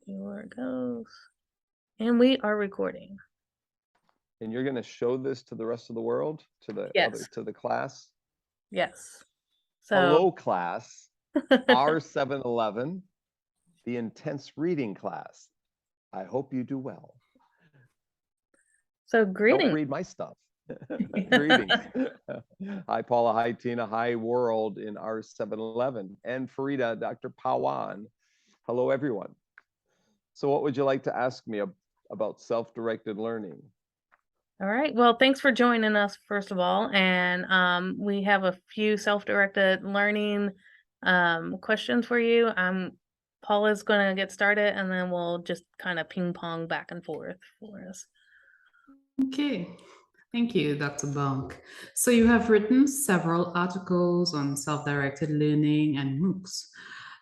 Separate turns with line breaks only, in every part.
see where it goes. And we are recording.
And you're going to show this to the rest of the world, to
Yes.
the class.
Yes. So
Hello, class. R711, the intense reading class. I hope you do well.
so
Don't
greetings.
read my stuff. Greetings. Hi, Paula. Hi, Tina. Hi, world in R711. And Farida, Dr. Pawan. Hello, everyone. So what would you like to ask me about self-directed learning?
All right. Well, thanks for joining us, first of all. And we have a few self-directed learning questions for you. Paula's going to get started, and then we'll just kind of ping pong back and forth for us.
Okay, thank you, Dr. Bonk. So you have written several articles on self-directed learning and MOOCs.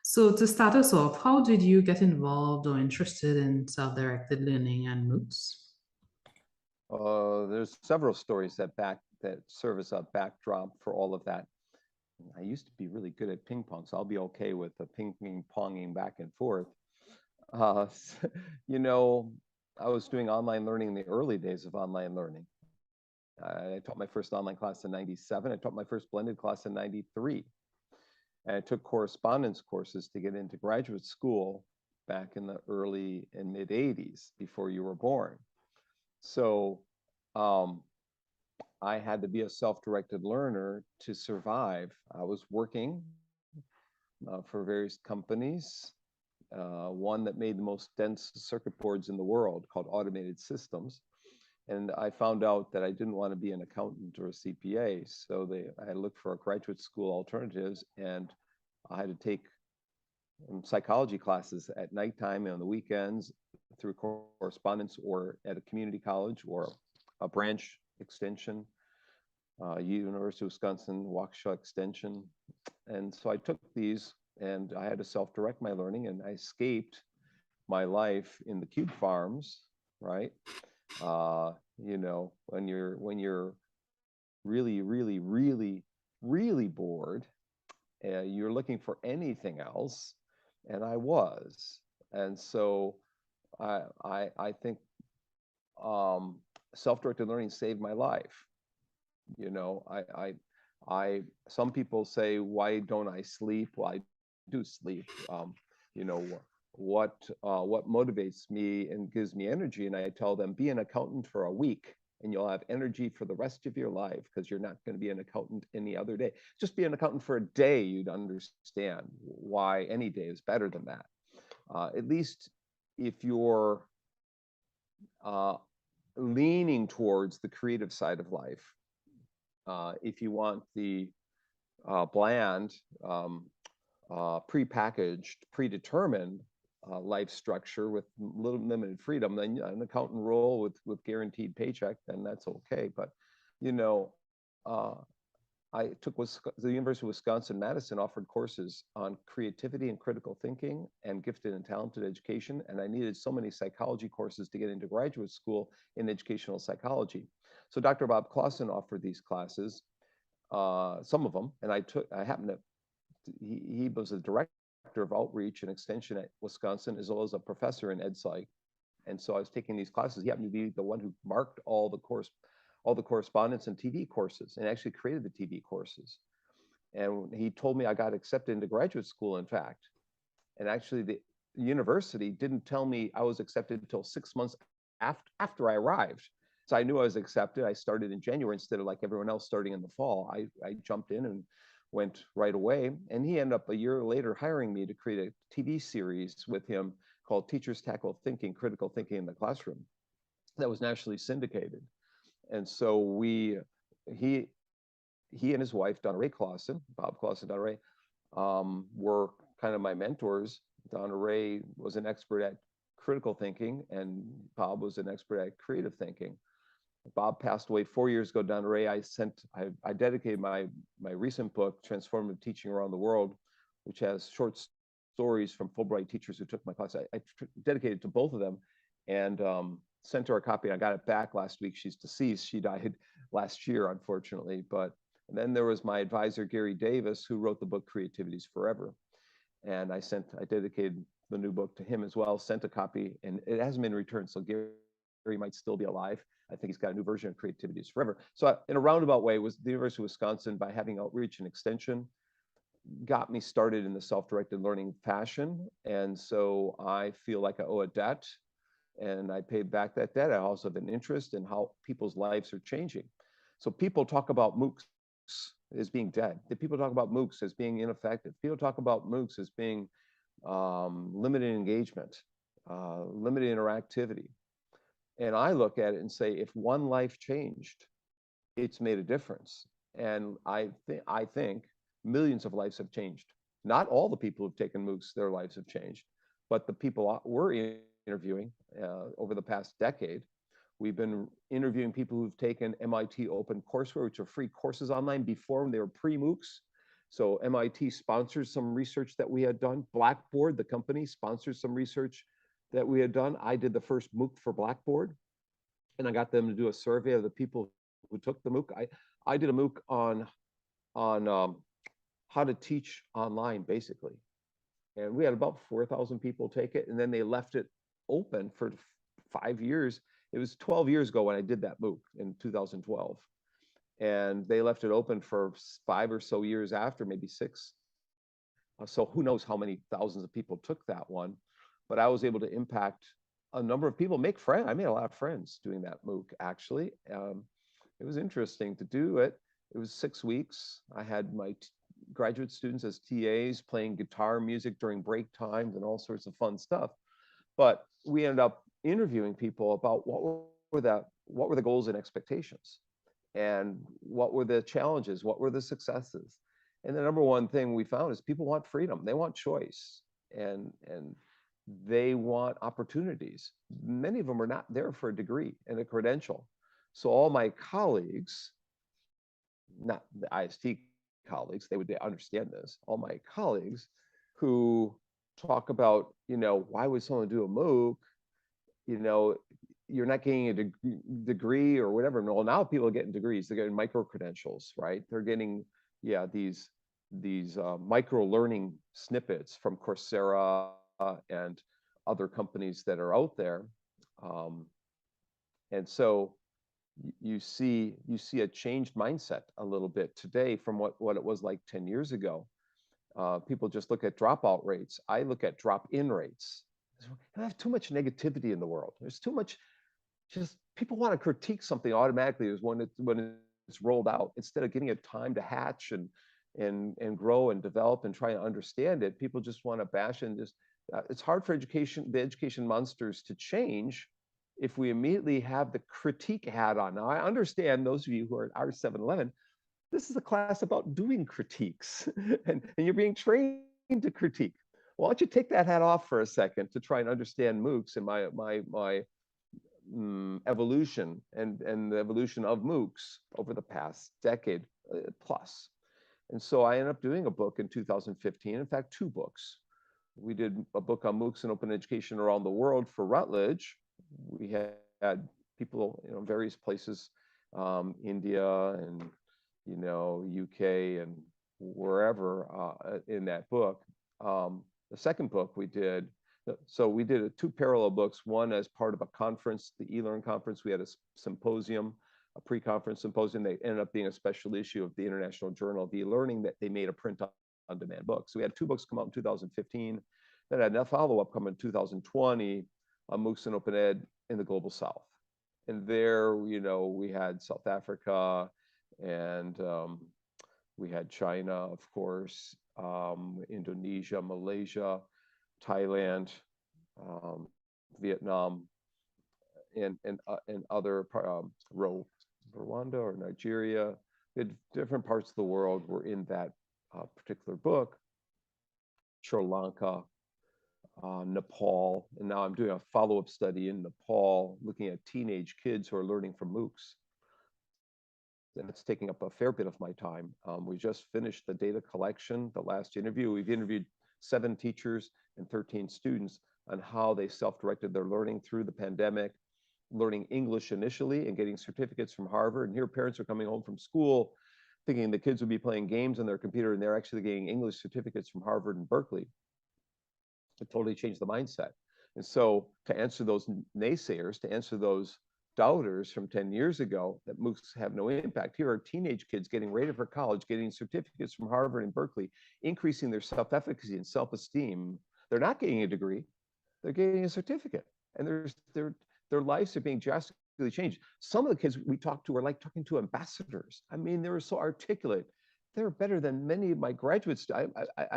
So to start us off, how did you get involved or interested in self-directed learning and MOOCs?
There's several stories that serve as a backdrop for all of that. I used to be really good at ping pong, so I'll be okay with the ping-ponging back and forth. You know, I was doing online learning in the early days of online learning. I taught my first online class in '97. I taught my first blended class in '93. And I took correspondence courses to get into graduate school back in the early and mid '80s, before you were born. So I had to be a self-directed learner to survive. I was working for various companies, one that made the most dense circuit boards in the world called Automated Systems. And I found out that I didn't want to be an accountant or a CPA. So I looked for graduate school alternatives, and I had to take psychology classes at nighttime and on the weekends through correspondence or at a community college or a branch extension, University of Wisconsin, Waukesha Extension. And so I took these, and I had to self-direct my learning, and I escaped my life in the cube farms, right? You know, when you're really, really, really, really bored, you're looking for anything else, and I was. And so I think self-directed learning saved my life. You know, some people say, why don't I sleep? Well, I do sleep. You know, what motivates me and gives me energy? And I tell them, be an accountant for a week, and you'll have energy for the rest of your life, because you're not going to be an accountant any other day. Just be an accountant for a day, you'd understand why any day is better than that. At least if you're leaning towards the creative side of life. If you want the bland, prepackaged, predetermined life structure with little limited freedom, then an accountant role with guaranteed paycheck, then that's okay. But you know, I took the University of Wisconsin-Madison offered courses on creativity and critical thinking and gifted and talented education, and I needed so many psychology courses to get into graduate school in educational psychology. So Dr. Bob Clausen offered these classes, some of them, and I happened to, he was a director of outreach and extension at Wisconsin, as well as a professor in ed psych. And so I was taking these classes. He happened to be the one who marked all the correspondence and TV courses, and actually created the TV courses. And he told me I got accepted into graduate school, in fact. And actually the university didn't tell me I was accepted until 6 months after I arrived. So I knew I was accepted. I started in January instead of like everyone else starting in the fall. I jumped in and went right away. And he ended up a year later hiring me to create a TV series with him called Teachers Tackle Thinking, Critical Thinking in the Classroom, that was nationally syndicated. And so he and his wife, Donna Ray Clausen, Bob Clausen, Donna Ray, were kind of my mentors. Donna Ray was an expert at critical thinking, and Bob was an expert at creative thinking. Bob passed away 4 years ago. Donna Ray, I dedicated my recent book, Transformative Teaching Around the World, which has short stories from Fulbright teachers who took my class. I dedicated to both of them, and sent her a copy. I got it back last week. She's deceased. She died last year, unfortunately. But then there was my advisor, Gary Davis, who wrote the book Creativity's Forever. And I dedicated the new book to him as well, sent a copy, and it hasn't been returned. So Gary might still be alive. I think he's got a new version of Creativity is Forever. So in a roundabout way, was the University of Wisconsin, by having outreach and extension, got me started in the self-directed learning fashion. And so I feel like I owe a debt, and I paid back that debt. I also have an interest in how people's lives are changing. So people talk about MOOCs as being dead. People talk about MOOCs as being ineffective. People talk about MOOCs as being limited engagement, limited interactivity. And I look at it and say, if one life changed, it's made a difference. And I think millions of lives have changed. Not all the people who've taken MOOCs, their lives have changed, but the people we're interviewing over the past decade, we've been interviewing people who've taken MIT Open Courseware, which are free courses online before when they were pre-MOOCs. So MIT sponsors some research that we had done. Blackboard, the company, sponsors some research that we had done. I did the first MOOC for Blackboard, and I got them to do a survey of the people who took the MOOC. I did a MOOC on how to teach online, basically. And we had about 4,000 people take it, and then they left it open for 5 years. It was 12 years ago when I did that MOOC in 2012. And they left it open for 5 or so years after, maybe 6. So who knows how many thousands of people took that one. But I was able to impact a number of people, make friends. I made a lot of friends doing that MOOC, actually. It was interesting to do it. It was 6 weeks. I had my graduate students as TAs playing guitar music during break times and all sorts of fun stuff. But we ended up interviewing people about what were the goals and expectations, and what were the challenges, what were the successes. And the number one thing we found is people want freedom, they want choice, and they want opportunities. Many of them are not there for a degree and a credential. So all my colleagues, not the IST colleagues, they would understand this, all my colleagues who talk about, why would someone do a MOOC? You're not getting a degree or whatever. Well, now people are getting degrees. They're getting micro credentials, right? They're getting, these micro learning snippets from Coursera and other companies that are out there. And so you see a changed mindset a little bit today from what it was like 10 years ago. People just look at dropout rates. I look at drop-in rates. I have too much negativity in the world. There's too much, just people want to critique something automatically when it's rolled out, instead of giving it time to hatch and grow and develop and try to understand it. People just want to bash and just, it's hard for the education monsters to change if we immediately have the critique hat on. Now, I understand those of you who are at R711, this is a class about doing critiques, and you're being trained to critique. Why don't you take that hat off for a second to try and understand MOOCs and my evolution and the evolution of MOOCs over the past decade plus. And so I ended up doing a book in 2015, in fact, 2 books. We did a book on MOOCs and open education around the world for Rutledge. We had people, various places, India and, UK and wherever in that book. The second book we did, so we did 2 parallel books, one as part of a conference, the eLearn conference. We had a symposium, a pre-conference symposium. They ended up being a special issue of the International Journal of eLearning that they made a print-on-demand book. So we had 2 books come out in 2015. Then I had a follow-up come in 2020 on MOOCs and Open Ed in the Global South. And there, we had South Africa, and we had China, of course, Indonesia, Malaysia, Thailand, Vietnam, and other Rwanda or Nigeria. Different parts of the world were in that particular book. Sri Lanka, Nepal, and now I'm doing a follow-up study in Nepal, looking at teenage kids who are learning from MOOCs. And it's taking up a fair bit of my time. We just finished the data collection, the last interview. We've interviewed 7 teachers and 13 students on how they self-directed their learning through the pandemic, learning English initially and getting certificates from Harvard. And here parents are coming home from school thinking the kids would be playing games on their computer, and they're actually getting English certificates from Harvard and Berkeley. It totally changed the mindset. And so to answer those naysayers, to answer those doubters from 10 years ago that MOOCs have no impact, here are teenage kids getting rated for college, getting certificates from Harvard and Berkeley, increasing their self-efficacy and self-esteem. They're not getting a degree, they're getting a certificate. And their lives are being drastically changed. Some of the kids we talked to are like talking to ambassadors. I mean, they were so articulate. They're better than many of my graduates. I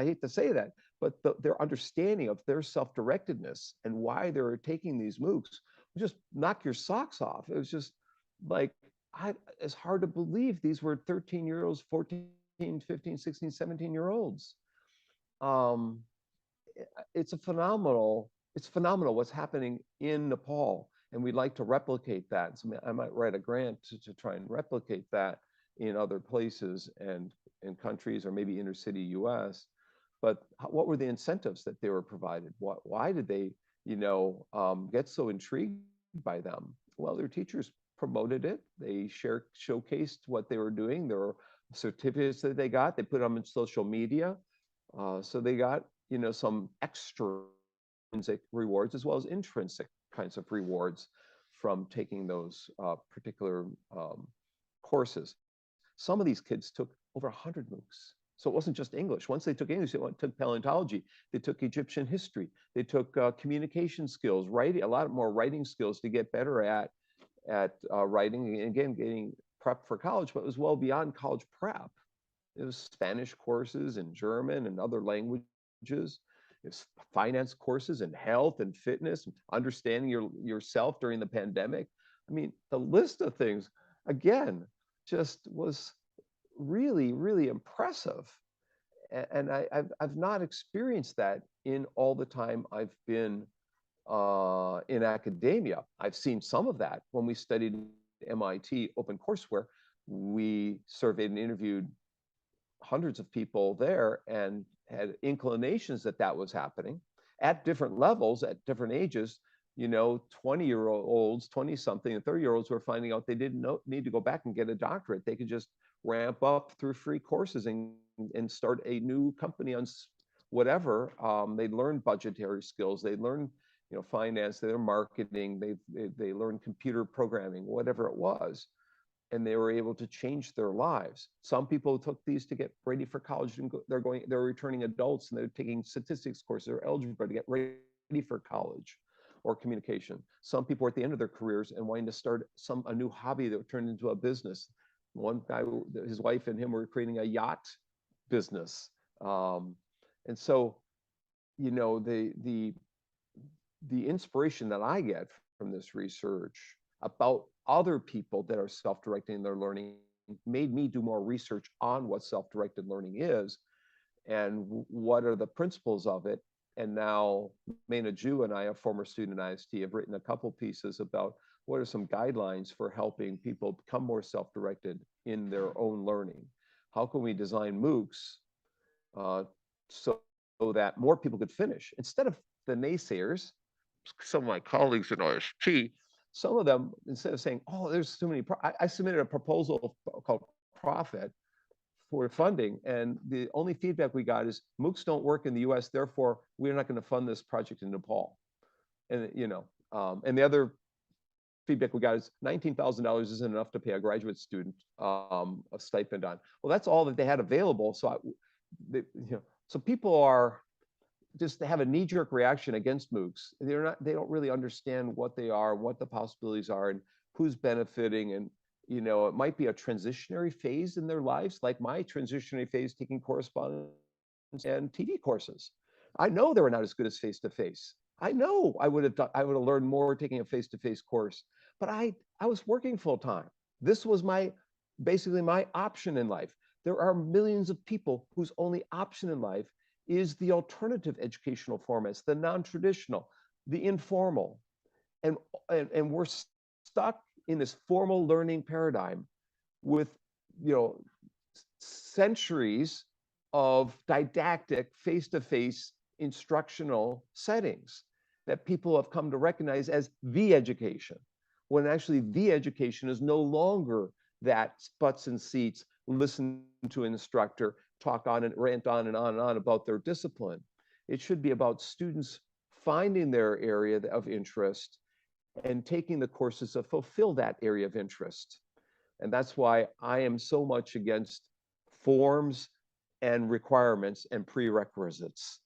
hate to say that, but their understanding of their self-directedness and why they're taking these MOOCs just knock your socks off. It was just like, it's hard to believe these were 13-year-olds, 14, 15, 16, 17-year-olds. It's phenomenal what's happening in Nepal. And we'd like to replicate that. So I might write a grant to try and replicate that in other places and in countries or maybe inner city US. But what were the incentives that they were provided? Why did they, get so intrigued by them? Well, their teachers promoted it. They showcased what they were doing. There were certificates that they got. They put them on social media. So they got, some extrinsic rewards as well as intrinsic kinds of rewards from taking those particular courses. Some of these kids took over 100 MOOCs. So it wasn't just English. Once they took English, they took paleontology, they took Egyptian history, they took communication skills, writing, a lot more writing skills to get better at writing, and again, getting prep for college, but it was well beyond college prep. It was Spanish courses and German and other languages. It was finance courses and health and fitness, understanding yourself during the pandemic. I mean, the list of things, again, just was really, really impressive. And I've not experienced that in all the time I've been in academia. I've seen some of that when we studied MIT OpenCourseWare. We surveyed and interviewed hundreds of people there and had inclinations that was happening at different levels, at different ages. 20-year-olds, 20-something and 30-year-olds were finding out they didn't need to go back and get a doctorate. They could just ramp up through free courses and start a new company on whatever. They learned budgetary skills. They learned, finance, they learned marketing. They learned computer programming, whatever it was. And they were able to change their lives. Some people took these to get ready for college, and they're returning adults and they're taking statistics courses or algebra to get ready for college or communication. Some people are at the end of their careers and wanting to start a new hobby that turned into a business. One guy, his wife and him were creating a yacht business. And so, the inspiration that I get from this research about other people that are self-directing their learning made me do more research on what self-directed learning is and what are the principles of it. And now Maina Ju and I, a former student at IST, have written a couple pieces about what are some guidelines for helping people become more self-directed in their own learning. How can we design MOOCs so that more people could finish? Instead of the naysayers, some of my colleagues in IST, some of them, instead of saying, oh, there's too many, I submitted a proposal called Profit for funding, and the only feedback we got is MOOCs don't work in the US, therefore we're not going to fund this project in Nepal. And and the other feedback we got is $19,000 isn't enough to pay a graduate student a stipend on. Well, that's all that they had available. So so people are just, they have a knee-jerk reaction against MOOCs. They don't really understand what they are, what the possibilities are, and who's benefiting. And it might be a transitionary phase in their lives, like my transitionary phase taking correspondence and TD courses. I know they were not as good as face-to-face. I know I would have learned more taking a face-to-face course, but I was working full-time. This was basically my option in life. There are millions of people whose only option in life is the alternative educational formats, the non-traditional, the informal. And we're stuck in this formal learning paradigm with, centuries of didactic face-to-face instructional settings that people have come to recognize as the education, when actually the education is no longer that butts and seats, listen to an instructor, talk on and rant on and on about their discipline. It should be about students finding their area of interest and taking the courses that fulfill that area of interest. And that's why I am so much against forms and requirements and prerequisites.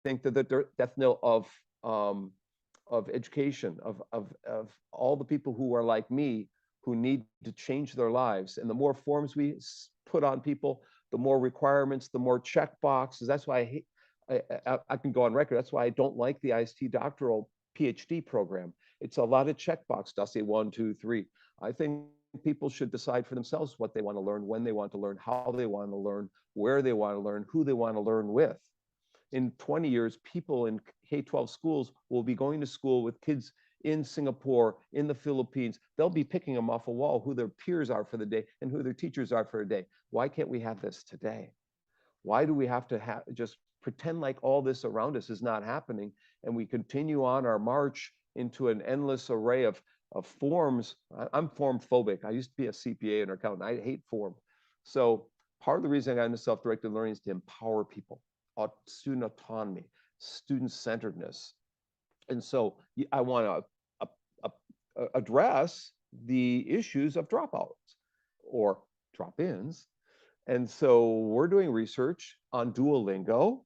I think that the death knell of education, of all the people who are like me, who need to change their lives. And the more forms we put on people, the more requirements, the more check boxes. That's why I hate, I can go on record. That's why I don't like the IST doctoral PhD program. It's a lot of checkbox, Dusty, 1, 2, 3. I think people should decide for themselves what they want to learn, when they want to learn, how they want to learn, where they want to learn, who they want to learn with. In 20 years, people in K-12 schools will be going to school with kids in Singapore, in the Philippines. They'll be picking them off a wall, who their peers are for the day and who their teachers are for a day. Why can't we have this today? Why do we have to just pretend like all this around us is not happening, and we continue on our march into an endless array of forms? I'm form phobic. I used to be a CPA and accountant. I hate form. So part of the reason I got into self-directed learning is to empower people, student autonomy, student-centeredness. And so I want to address the issues of dropouts or drop-ins. And so we're doing research on Duolingo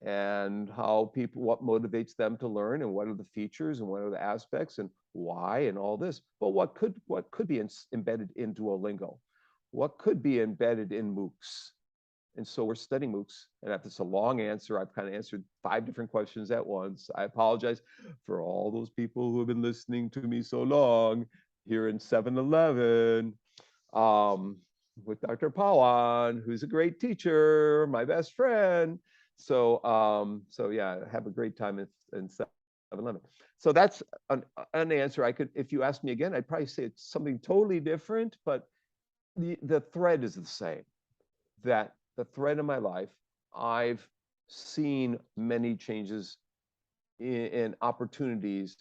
and how people, what motivates them to learn, and what are the features and what are the aspects and why and all this. But what could be embedded in Duolingo? What could be embedded in MOOCs? And so we're studying MOOCs. And if it's a long answer, I've kind of answered 5 different questions at once. I apologize for all those people who have been listening to me so long here in 7-Eleven. With Dr. Pawan, who's a great teacher, my best friend. So yeah, have a great time in 7-Eleven. So that's an answer. I could, if you asked me again, I'd probably say it's something totally different, but the thread is the same. That the thread in my life, I've seen many changes in opportunities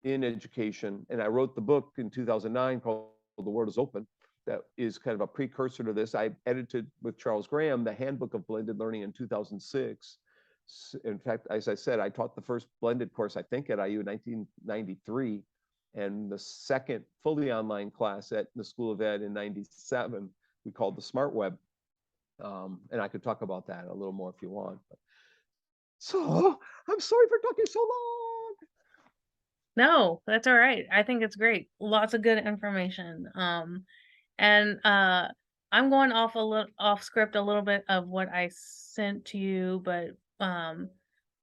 in education. And I wrote the book in 2009 called The World is Open. That is kind of a precursor to this. I edited with Charles Graham the Handbook of Blended Learning in 2006. In fact, as I said, I taught the first blended course, I think, at IU in 1993, and the second fully online class at the School of Ed in 97, we called the Smart Web. And I could talk about that a little more if you want. But. So I'm sorry for talking so long.
No, that's all right. I think it's great. Lots of good information. And I'm going off script a little bit of what I sent to you, but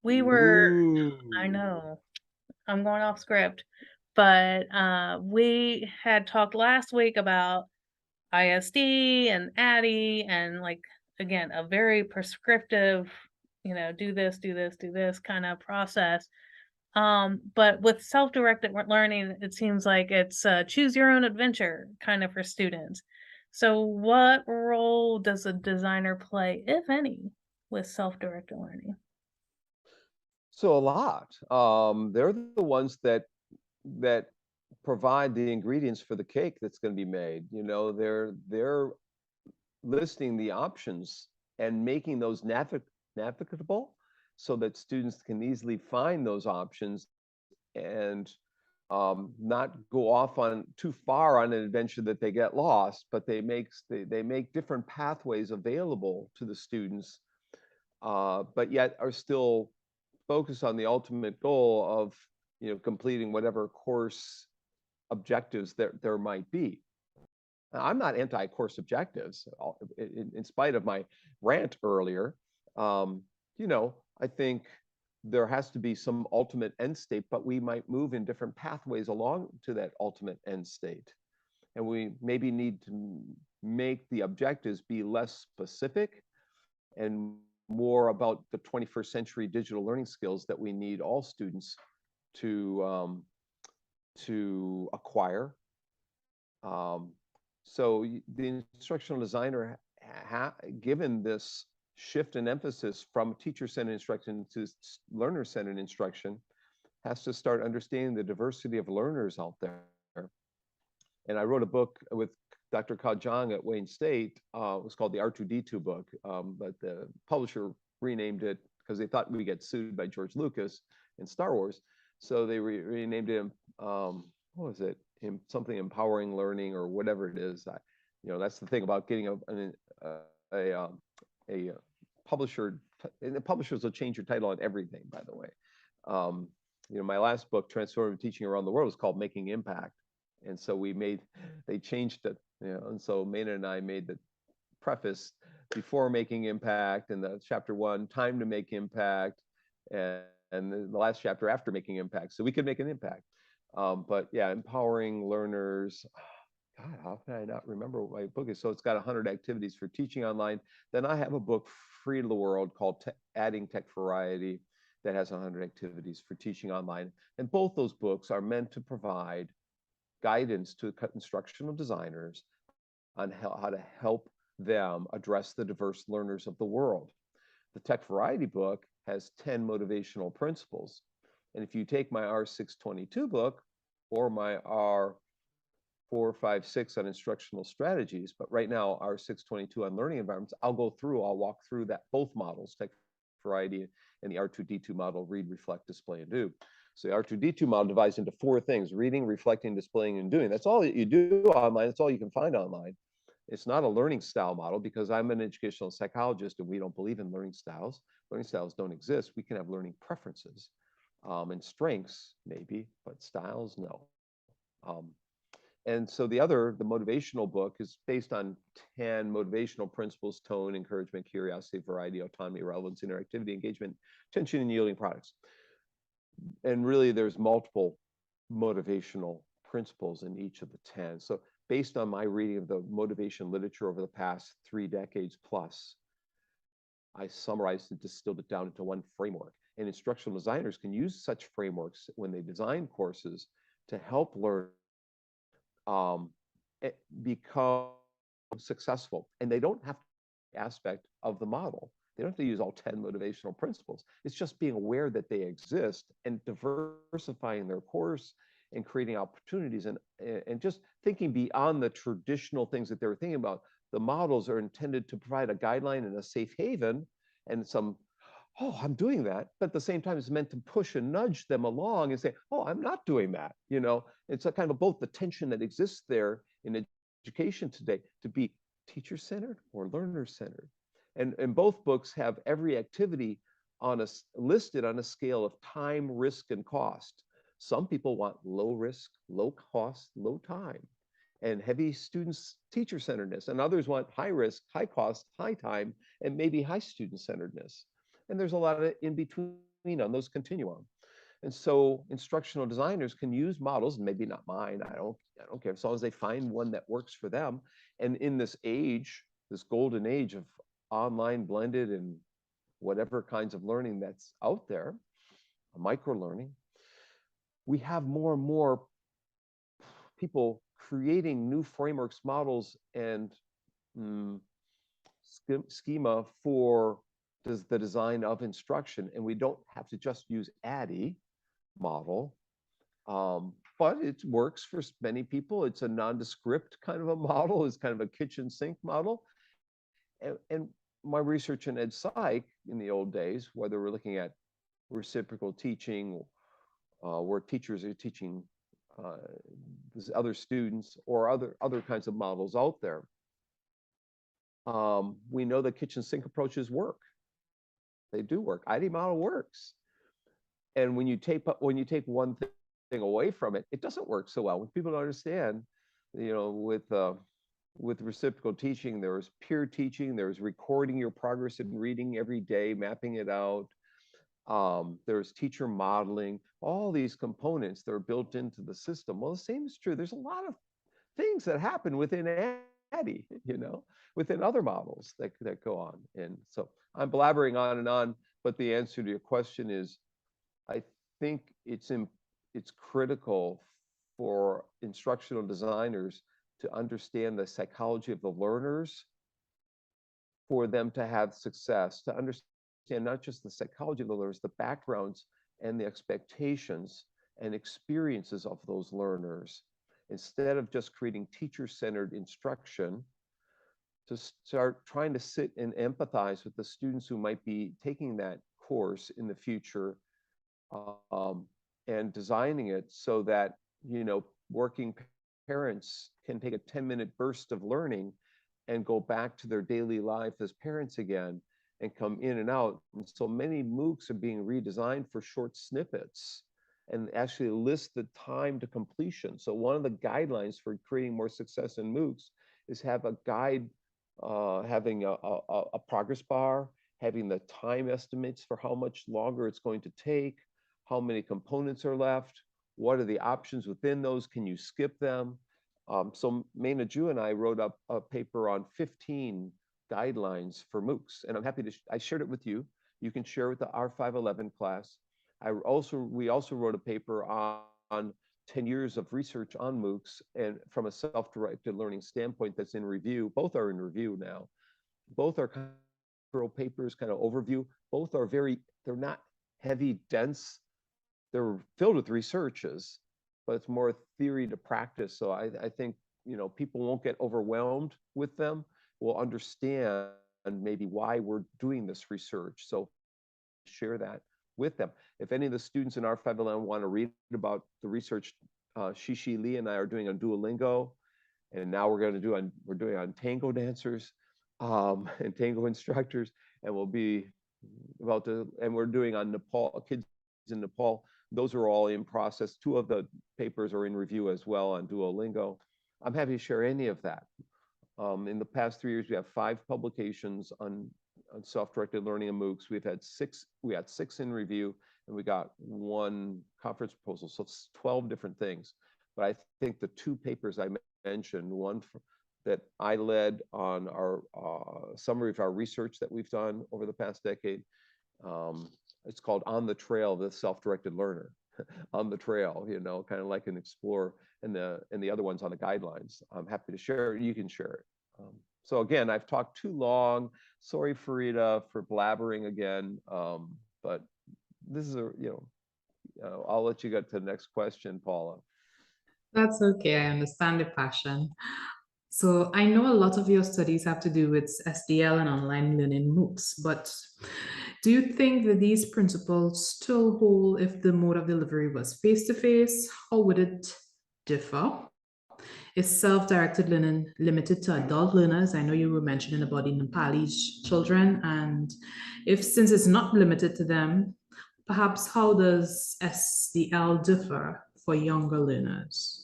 we were, I know, I'm going off script, but we had talked last week about ISD and ADDIE and, like, again, a very prescriptive, do this, do this, do this kind of process. But with self-directed learning, it seems like it's choose your own adventure kind of for students. So what role does a designer play, if any, with self-directed learning?
So a lot. They're the ones that provide the ingredients for the cake that's going to be made. They're listing the options and making those navigable so that students can easily find those options and not go off on too far on an adventure that they get lost, but they make different pathways available to the students, but yet are still focused on the ultimate goal of completing whatever course objectives there might be. Now, I'm not anti-course objectives, in spite of my rant earlier. I think there has to be some ultimate end state, but we might move in different pathways along to that ultimate end state. And we maybe need to make the objectives be less specific and more about the 21st century digital learning skills that we need all students to acquire. So the instructional designer, given this shift in emphasis from teacher-centered instruction to learner-centered instruction, has to start understanding the diversity of learners out there. And I wrote a book with Dr. Ka Zhang at Wayne State. It was called the R2D2 book, but the publisher renamed it because they thought we'd get sued by George Lucas in Star Wars. So they renamed it, what was it? Something empowering learning or whatever it is. That's the thing about getting a publisher. And the publishers will change your title on everything, by the way. My last book, Transformative Teaching Around the World, is called Making Impact. And so they changed it, and so Maynard and I made the preface before Making Impact, and the chapter 1, Time to Make Impact, and the last chapter after Making Impact, so we could make an impact. But yeah, empowering learners. God, how can I not remember what my book is? So it's got 100 activities for teaching online. Then I have a book, free to the world, called Adding Tech Variety, that has 100 activities for teaching online. And both those books are meant to provide guidance to instructional designers on how to help them address the diverse learners of the world. The Tech Variety book has 10 motivational principles. And if you take my R622 book or my R456 on instructional strategies, but right now R622 on learning environments, I'll walk through that, both models, Tech Variety and the R2D2 model, read, reflect, display, and do. So the R2D2 model divides into 4 things: reading, reflecting, displaying, and doing. That's all that you do online. That's all you can find online. It's not a learning style model, because I'm an educational psychologist and we don't believe in learning styles. Learning styles don't exist. We can have learning preferences and strengths, maybe, but styles, no. And so the motivational book is based on 10 motivational principles: tone, encouragement, curiosity, variety, autonomy, relevance, interactivity, engagement, tension, and yielding products. And really, there's multiple motivational principles in each of the 10. So based on my reading of the motivation literature over the past 3 decades plus, I summarized and distilled it down into one framework. And instructional designers can use such frameworks when they design courses to help learn become successful. And they don't have to aspect of the model. They don't have to use all 10 motivational principles. It's just being aware that they exist and diversifying their course and creating opportunities and just thinking beyond the traditional things that they were thinking about. The models are intended to provide a guideline and a safe haven and some, oh, I'm doing that. But at the same time, it's meant to push and nudge them along and say, oh, I'm not doing that. It's a kind of both the tension that exists there in education today to be teacher-centered or learner-centered. And both books have every activity listed on a scale of time, risk, and cost. Some people want low risk, low cost, low time, and heavy students teacher-centeredness, and others want high risk, high cost, high time, and maybe high student-centeredness. And there's a lot of in between on those continuum. And so instructional designers can use models, maybe not mine, I don't care, as long as they find one that works for them. And in this age, this golden age of online, blended, and whatever kinds of learning that's out there, micro-learning, we have more and more people creating new frameworks, models, and schema for the design of instruction. And we don't have to just use ADDIE model, but it works for many people. It's a nondescript kind of a model. It's kind of a kitchen sink model. And my research in Ed Psych in the old days, whether we're looking at reciprocal teaching, where teachers are teaching other students, or other kinds of models out there, we know that kitchen sink approaches work. They do work. ID model works. And when you take one thing away from it, it doesn't work so well. When people don't understand, with reciprocal teaching, there was peer teaching, there was recording your progress in reading every day, mapping it out. There's teacher modeling, all these components that are built into the system. Well, the same is true. There's a lot of things that happen within ADDIE, within other models that go on. And so I'm blabbering on and on, but the answer to your question is, I think it's critical for instructional designers to understand the psychology of the learners for them to have success, to understand not just the psychology of the learners, the backgrounds and the expectations and experiences of those learners, instead of just creating teacher-centered instruction, to start trying to sit and empathize with the students who might be taking that course in the future, um, and designing it so that, working parents can take a 10-minute burst of learning and go back to their daily life as parents again and come in and out. And so many MOOCs are being redesigned for short snippets and actually list the time to completion. So one of the guidelines for creating more success in MOOCs is have a guide, having a progress bar, having the time estimates for how much longer it's going to take, how many components are left, what are the options within those, can you skip them? So Maina Ju and I wrote up a paper on 15 guidelines for MOOCs, and I'm happy to, I shared it with you. You can share with the R511 class. We also wrote a paper on 10 years of research on MOOCs, and from a self-directed learning standpoint that's in review. Both are in review now. Both are kind of papers, kind of overview. Both are they're not heavy, dense. They're filled with researches, but it's more theory to practice. So I think, people won't get overwhelmed with them. Will understand maybe why we're doing this research. So share that with them. If any of the students in R511 want to read about the research Shishi Lee and I are doing on Duolingo, and now we're doing on tango dancers and tango instructors, and we'll be and we're doing on Nepal, kids in Nepal. Those are all in process. 2 of the papers are in review as well on Duolingo. I'm happy to share any of that. In the past 3 years, we have 5 publications on self-directed learning and MOOCs. We had 6 in review, and we got 1 conference proposal. So it's 12 different things. But I think the 2 papers I mentioned, one that I led on our summary of our research that we've done over the past decade. It's called On the Trail, the Self-Directed Learner. On the trail, kind of like an explorer, and the other one's on the guidelines. I'm happy to share it. You can share it. So again, I've talked too long. Sorry, Farida, for blabbering again. But this is I'll let you get to the next question, Paula.
That's okay. I understand the passion. So I know a lot of your studies have to do with SDL and online learning MOOCs, but do you think that these principles still hold if the mode of delivery was face-to-face? How would it differ? Is self-directed learning limited to adult learners? I know you were mentioning about the Nepali children, and since it's not limited to them, perhaps how does SDL differ for younger learners?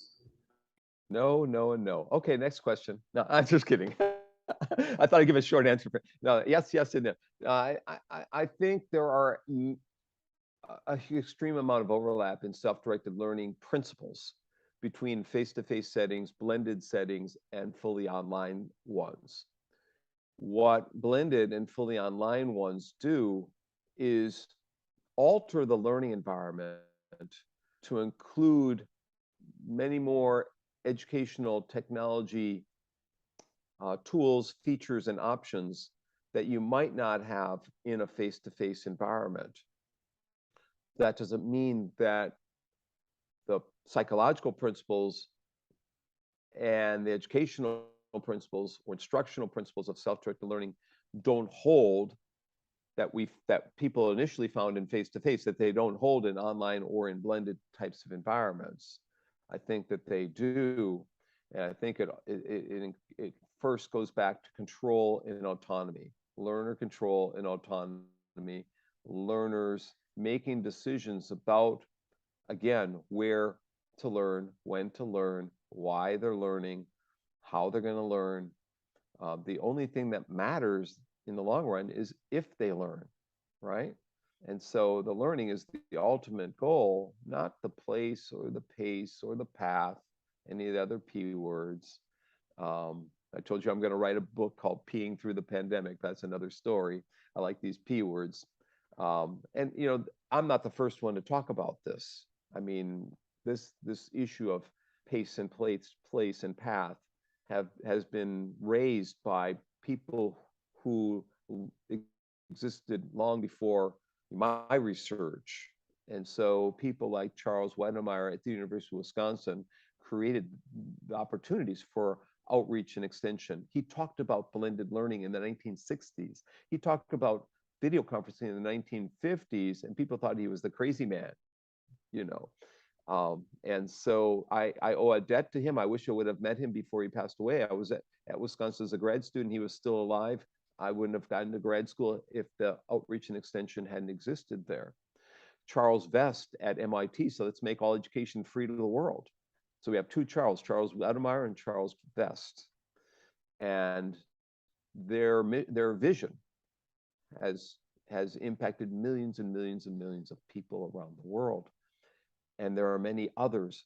No, no, and no. Okay, next question. No, I'm just kidding. I thought I'd give a short answer. No, yes, yes, and no. I think there are an extreme amount of overlap in self-directed learning principles between face-to-face settings, blended settings, and fully online ones. What blended and fully online ones do is alter the learning environment to include many more educational technology tools, features, and options that you might not have in a face-to-face environment. That doesn't mean that the psychological principles and the educational principles or instructional principles of self-directed learning don't hold that people initially found in face-to-face, that they don't hold in online or in blended types of environments. I think that they do, and I think it first goes back to control and autonomy, learner control and autonomy, learners making decisions about, again, where to learn, when to learn, why they're learning, how they're going to learn. The only thing that matters in the long run is if they learn, right? And so the learning is the ultimate goal, not the place or the pace or the path, any of the other P words. I told you I'm going to write a book called Peeing Through the Pandemic. That's another story. I like these P words. And I'm not the first one to talk about this. I mean, this issue of pace and place and path has been raised by people who existed long before my research. And so people like Charles Wedemeyer at the University of Wisconsin created the opportunities for outreach and extension. He talked about blended learning in the 1960s. He talked about video conferencing in the 1950s, and people thought he was the crazy man, you know. And so I owe a debt to him. I wish I would have met him before he passed away. I was at Wisconsin as a grad student. He was still alive. I wouldn't have gotten to grad school if the outreach and extension hadn't existed there. Charles Vest at MIT. So let's make all education free to the world. So we have two Charles Wedemeyer and Charles Vest. And their vision has impacted millions and millions and millions of people around the world. And there are many others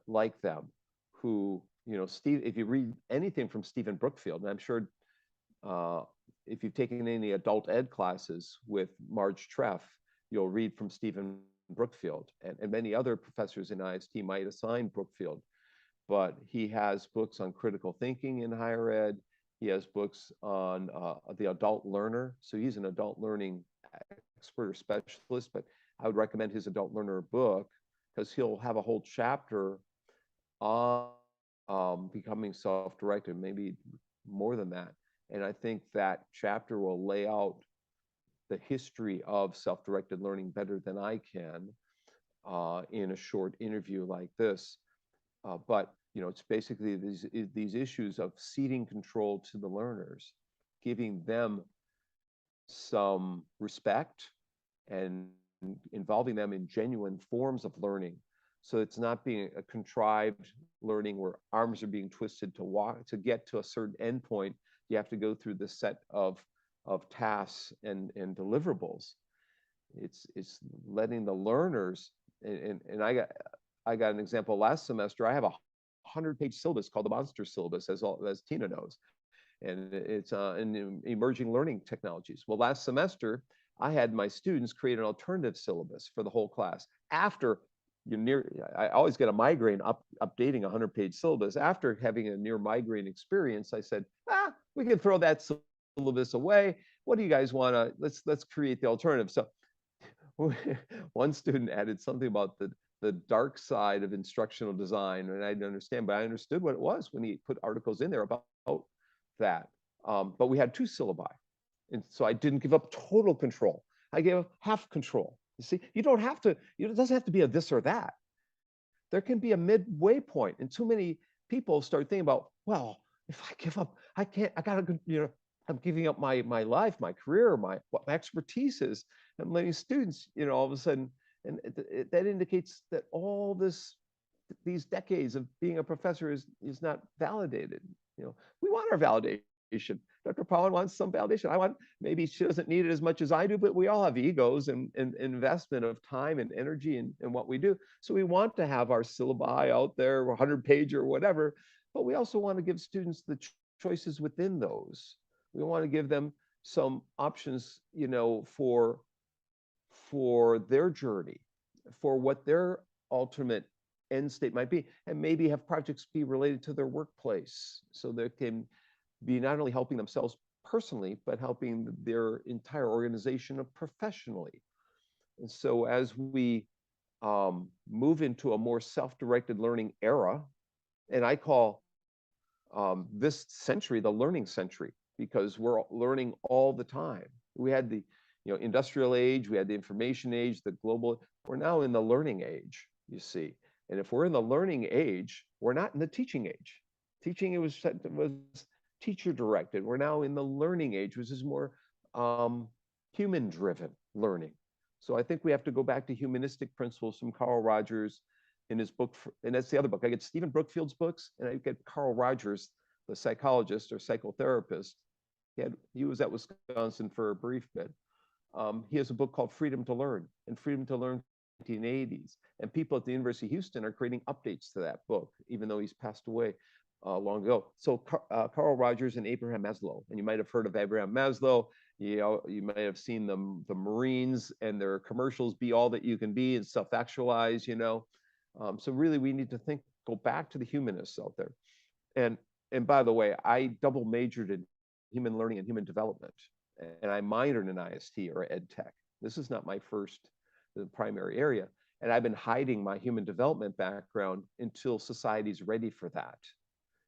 like them who, you know, if you read anything from Stephen Brookfield, and I'm sure if you've taken any adult ed classes with Marge Treff, you'll read from Stephen Brookfield, and many other professors in IST might assign Brookfield, but he has books on critical thinking in higher ed. He has books on the adult learner. So he's an adult learning expert or specialist, but I would recommend his adult learner book because he'll have a whole chapter on becoming self-directed, maybe more than that. And I think that chapter will lay out the history of self-directed learning better than I can in a short interview like this. But you know, it's basically these issues of ceding control to the learners, giving them some respect and involving them in genuine forms of learning. So it's not being a contrived learning where arms are being twisted to walk to get to a certain endpoint. You have to go through this set of tasks and deliverables. It's letting the learners, and I got an example last semester. I have a 100-page syllabus called the Monster Syllabus, as Tina knows, and it's in emerging learning technologies. Well, last semester I had my students create an alternative syllabus for the whole class. After I always get a migraine updating a 100-page syllabus. After having a near migraine experience, I said, we can throw that syllabus away. What do you guys want to? Let's create the alternative. So one student added something about the dark side of instructional design, and I didn't understand, but I understood what it was when he put articles in there about that. But we had two syllabi, and so I didn't give up total control. I gave up half control. You see, you don't have to. It doesn't have to be a this or that. There can be a midway point, and too many people start thinking about, well, if I give up, I can't. I gotta, I'm giving up my life, my career, what my expertise is. I'm letting students, all of a sudden, and that indicates that all these decades of being a professor is not validated. We want our validation. Dr. Pollan wants some validation. Maybe she doesn't need it as much as I do, but we all have egos and investment of time and energy in what we do. So we want to have our syllabi out there, 100-page or whatever, but we also want to give students the choices within those. We want to give them some options, for their journey, for what their ultimate end state might be, and maybe have projects be related to their workplace, so they can be not only helping themselves personally, but helping their entire organization professionally. And so as we move into a more self-directed learning era, and I call this century the learning century, because we're learning all the time. We had the industrial age, we had the information age, the global, we're now in the learning age, you see. And if we're in the learning age, we're not in the teaching age. Teaching, it was teacher directed. We're now in the learning age, which is more human driven learning. So I think we have to go back to humanistic principles from Carl Rogers in his book, and that's the other book. I get Stephen Brookfield's books, and I get Carl Rogers, the psychologist or psychotherapist. He was at Wisconsin for a brief bit. He has a book called Freedom to Learn, and Freedom to Learn 1980s. And people at the University of Houston are creating updates to that book, even though he's passed away long ago. So Carl Rogers and Abraham Maslow, and you might have heard of Abraham Maslow. You might have seen the Marines and their commercials, be all that you can be and self-actualize, So really we need to go back to the humanists out there. And by the way, I double majored in human learning and human development, and I minored in IST or ed tech. This is not my the primary area. And I've been hiding my human development background until society's ready for that.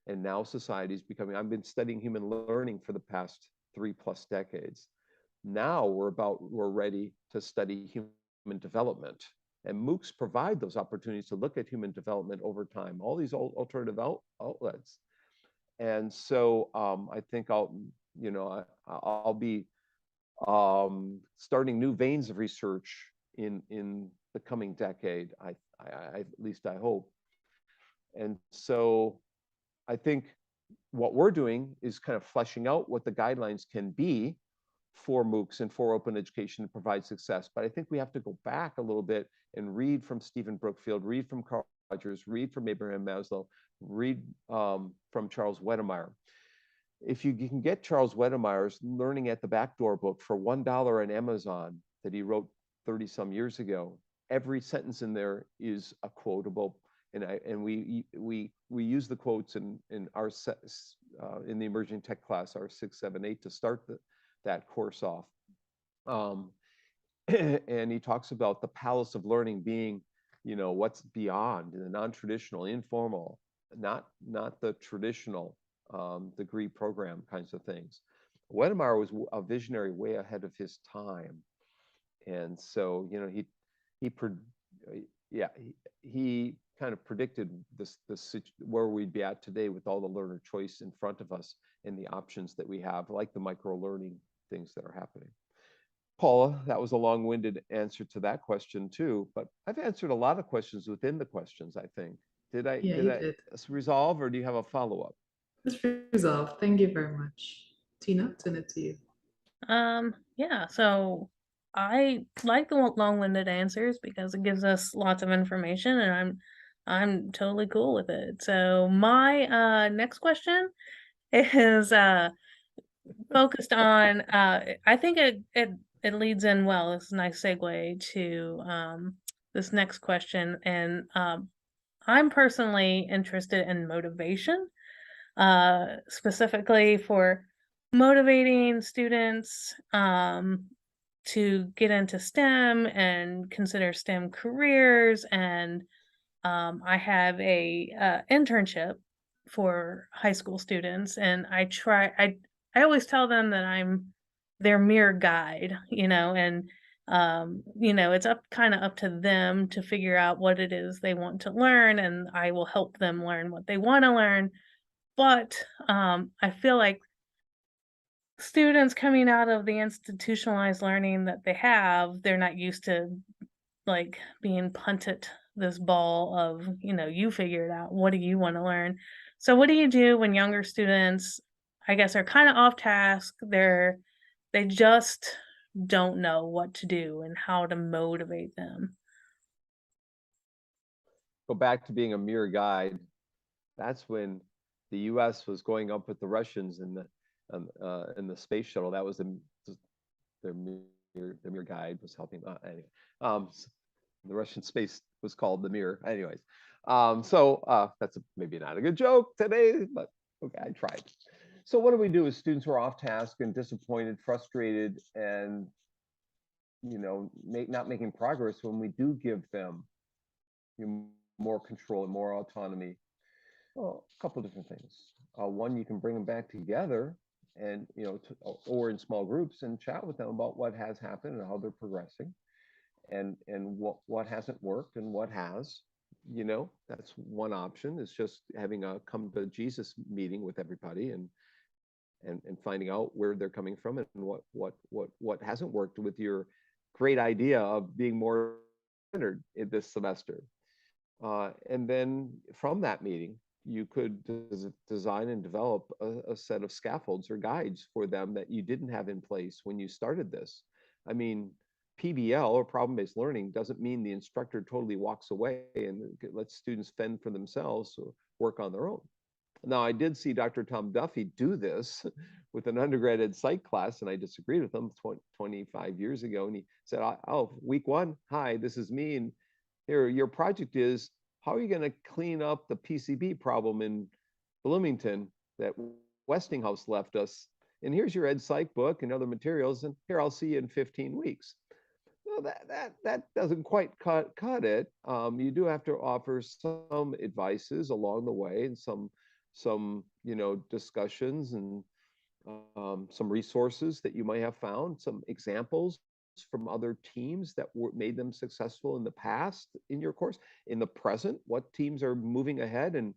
And now society's becoming, I've been studying human learning for the past 3+ decades. Now we're ready to study human development. And MOOCs provide those opportunities to look at human development over time, all these alternative outlets. And so I think I'll be starting new veins of research in the coming decade. At least I hope. And so I think what we're doing is kind of fleshing out what the guidelines can be for MOOCs and for open education to provide success. But I think we have to go back a little bit and read from Stephen Brookfield, read from Carl Rogers, read from Abraham Maslow, read from Charles Wedemeyer. If you can get Charles Wedemeyer's Learning at the Backdoor book for $1 on Amazon that he wrote 30 some years ago, every sentence in there is a quotable. And we use the quotes in our in the emerging tech class, our 678, to start that course off. And he talks about the palace of learning being, what's beyond, the non-traditional, informal, not the traditional degree program kinds of things. Wedemeyer was a visionary way ahead of his time, and so he kind of predicted this where we'd be at today with all the learner choice in front of us and the options that we have, like the micro learning things that are happening. Paula, that was a long-winded answer to that question too, but I've answered a lot of questions within the questions, I think. Did I resolve, or do you have a follow-up?
It's resolved. Thank you very much. Tina, turn it to you.
Yeah, so I like the long-winded answers because it gives us lots of information, and I'm totally cool with it. So my next question is focused on I think it leads in well. It's a nice segue to this next question, and I'm personally interested in motivation, specifically for motivating students to get into STEM and consider STEM careers. And I have a internship for high school students, and I always tell them that I'm their mirror guide, and it's kind of up to them to figure out what it is they want to learn, and I will help them learn what they want to learn. But I feel like students coming out of the institutionalized learning that they have, they're not used to like being punted this ball of, you figure it out. What do you want to learn? So what do you do when younger students, I guess, are kind of off task? They just don't know what to do and how to motivate them.
Go back to being a mere guide. That's when the U.S. was going up with the Russians in the space shuttle. That was their mere guide was helping. Anyway, the Russian space was called the Mirror. Anyways, so that's maybe not a good joke today, but okay, I tried. So what do we do with students who are off task and disappointed, frustrated, and not making progress when we do give them more control and more autonomy? Well, a couple of different things. One, you can bring them back together and, or in small groups, and chat with them about what has happened and how they're progressing, and what hasn't worked and what has. That's one option, is just having a come to Jesus meeting with everybody and finding out where they're coming from and what hasn't worked with your great idea of being more centered in this semester. And then from that meeting, you could design and develop a set of scaffolds or guides for them that you didn't have in place when you started this. I mean, PBL, or problem-based learning, doesn't mean the instructor totally walks away and lets students fend for themselves or work on their own. Now, I did see Dr. Tom Duffy do this with an undergrad ed psych class, and I disagreed with him 25 years ago. And he said, oh, week one, hi, this is me. And here, your project is, how are you going to clean up the PCB problem in Bloomington that Westinghouse left us? And here's your ed psych book and other materials. And here, I'll see you in 15 weeks. Well, that doesn't quite cut it. You do have to offer some advices along the way and some discussions and some resources that you might have found, some examples from other teams that made them successful in the past in your course. In the present, what teams are moving ahead and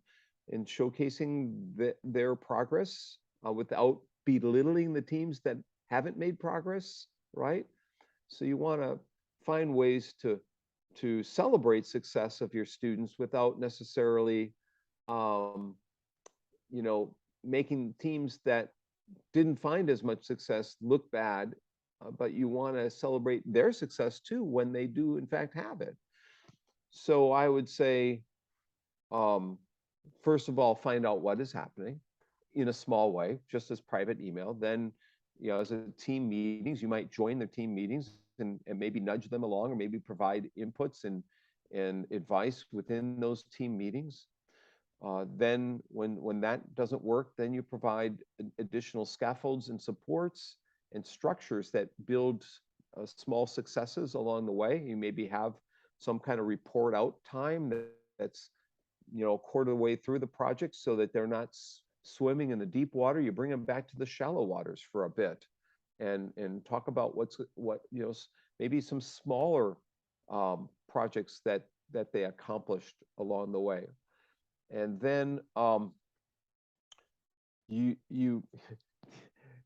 showcasing their progress without belittling the teams that haven't made progress, right? So you want to find ways to celebrate success of your students without necessarily, um, making teams that didn't find as much success look bad, but you want to celebrate their success too when they do in fact have it. So I would say, um, first of all, find out what is happening in a small way, just as private email. Then, as a team meetings, you might join their team meetings and maybe nudge them along, or maybe provide inputs and advice within those team meetings. Then when that doesn't work, then you provide additional scaffolds and supports and structures that build small successes along the way. You maybe have some kind of report out time that's a quarter of the way through the project, so that they're not swimming in the deep water. You bring them back to the shallow waters for a bit and talk about what maybe some smaller projects that they accomplished along the way. And then you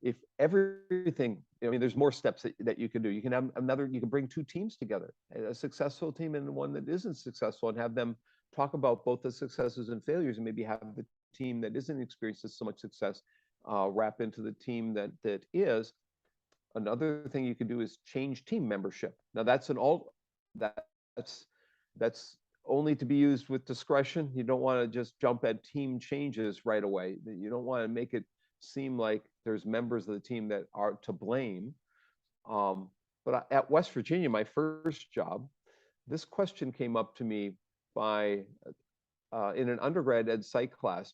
if everything, there's more steps that you can do. You can have you can bring two teams together, a successful team and one that isn't successful, and have them talk about both the successes and failures, and maybe have the team that isn't experiencing so much success wrap into the team that is. Another thing you can do is change team membership. Now that's that's only to be used with discretion. You don't want to just jump at team changes right away. You don't want to make it seem like there's members of the team that are to blame. But at West Virginia, my first job, this question came up to me by in an undergrad ed psych class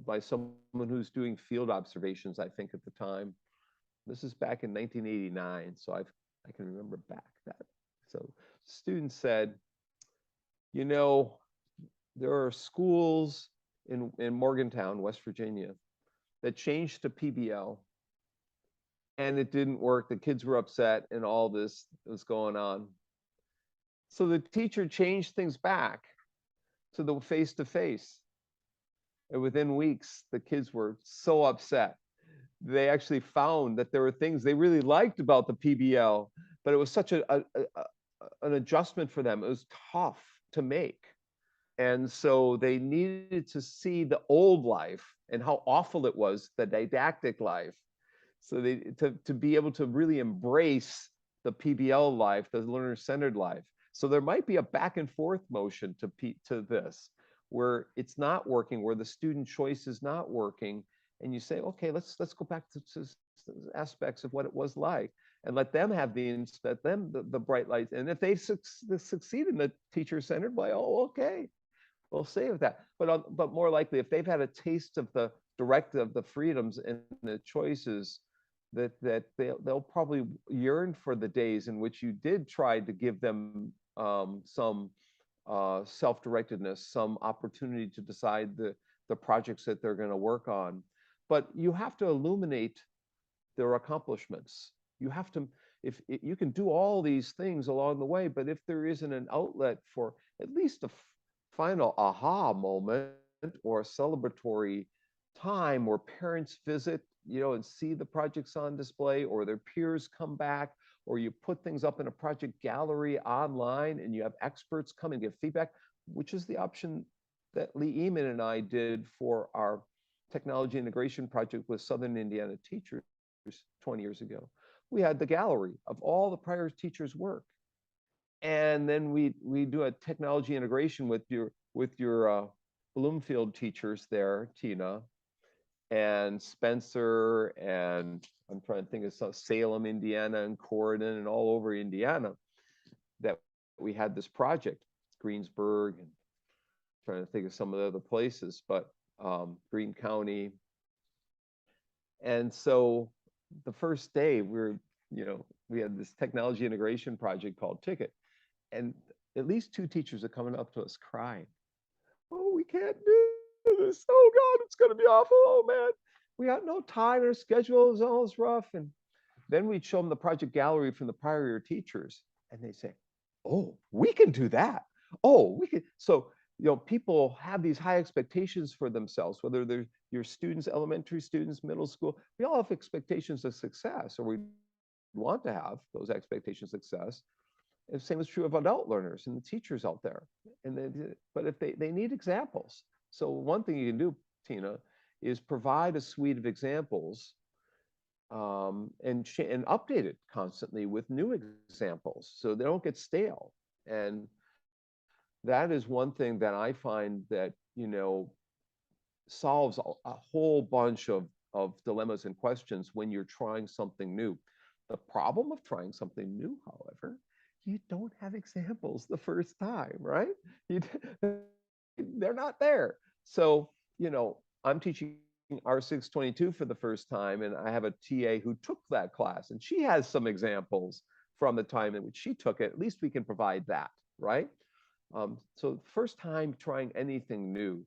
by someone who's doing field observations, I think at the time. This is back in 1989, so I can remember back that. So students said, there are schools in Morgantown, West Virginia, that changed to PBL, and it didn't work. The kids were upset, and all this was going on. So the teacher changed things back to the face-to-face. And within weeks, the kids were so upset. They actually found that there were things they really liked about the PBL, but it was such an adjustment for them. It was tough to make. And so they needed to see the old life and how awful it was, the didactic life. So they to be able to really embrace the PBL life, the learner-centered life. So there might be a back and forth motion to this, where it's not working, where the student choice is not working, and you say, okay, let's go back to aspects of what it was like, and let them have the bright lights. And if they succeed in the teacher-centered way, oh, okay, we'll save that. But more likely, if they've had a taste of the directive, the freedoms and the choices, that they'll probably yearn for the days in which you did try to give them some self-directedness, some opportunity to decide the projects that they're going to work on. But you have to illuminate their accomplishments. You have to, if you can do all these things along the way, but if there isn't an outlet for at least a final aha moment or a celebratory time where parents visit, and see the projects on display, or their peers come back, or you put things up in a project gallery online and you have experts come and give feedback, which is the option that Lee Eman and I did for our technology integration project with Southern Indiana teachers 20 years ago. We had the gallery of all the prior teachers' work. And then we do a technology integration with your Bloomfield teachers there, Tina, and Spencer, and I'm trying to think of Salem, Indiana, and Corydon, and all over Indiana, that we had this project, Greensburg, and I'm trying to think of some of the other places, but Greene County. And so the first day we had this technology integration project called Ticket, and at least two teachers are coming up to us crying. Oh, we can't do this. Oh God, it's going to be awful. Oh man. we got no time, our schedule is always rough. And then we'd show them the project gallery from the prior year teachers, and they say, oh, we can do that. Oh, we can. So, people have these high expectations for themselves, whether they're your students, elementary students, middle school. We all have expectations of success, or we want to have those expectations of success. And the same is true of adult learners and the teachers out there. But if they need examples. So one thing you can do, Tina, is provide a suite of examples, and update it constantly with new examples so they don't get stale. And that is one thing that I find that, solves a whole bunch of dilemmas and questions when you're trying something new. The problem of trying something new, however, you don't have examples the first time, right? You, they're not there. So, I'm teaching R622 for the first time, and I have a TA who took that class, and she has some examples from the time in which she took it. At least we can provide that, right? So first time trying anything new,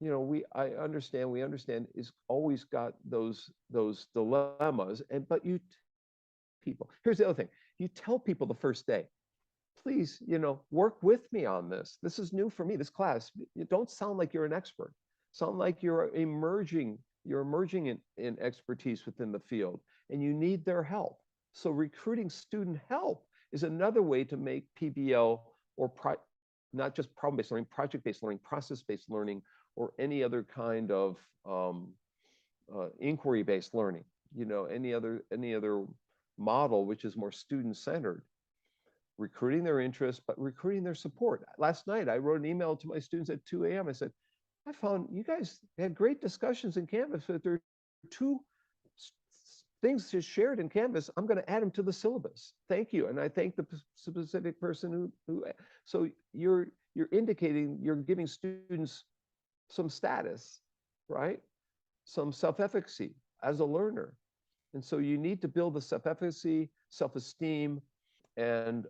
we understand is always got those dilemmas. But people, here's the other thing, you tell people the first day, please, work with me on this. This is new for me, this class. You don't sound like you're an expert. Sound like you're emerging in expertise within the field, and you need their help. So recruiting student help is another way to make PBL, or not just problem-based learning, project-based learning, process-based learning, or any other kind of inquiry-based learning, any other model which is more student-centered. Recruiting their interest, but recruiting their support. Last night, I wrote an email to my students at 2 a.m. I said, I found you guys had great discussions in Canvas, but there are two things just shared in Canvas. I'm going to add them to the syllabus. Thank you. And I thank the specific person who so you're indicating, you're giving students some status, right? Some self-efficacy as a learner. And so you need to build the self-efficacy, self-esteem, and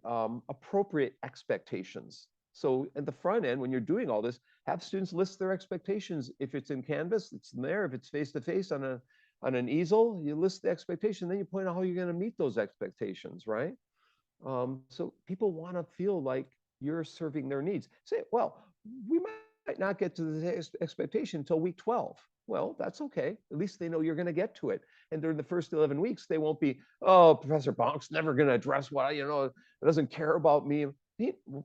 appropriate expectations. So at the front end, when you're doing all this, have students list their expectations. If it's in Canvas, it's in there. If it's face-to-face on an easel, you list the expectation, then you point out how you're going to meet those expectations, right? So people want to feel like you're serving their needs. Say, well, we might not get to the expectation until week 12. Well, that's okay. At least they know you're going to get to it. And during the first 11 weeks, they won't be, oh, Professor Bonk's never going to address what, doesn't care about me.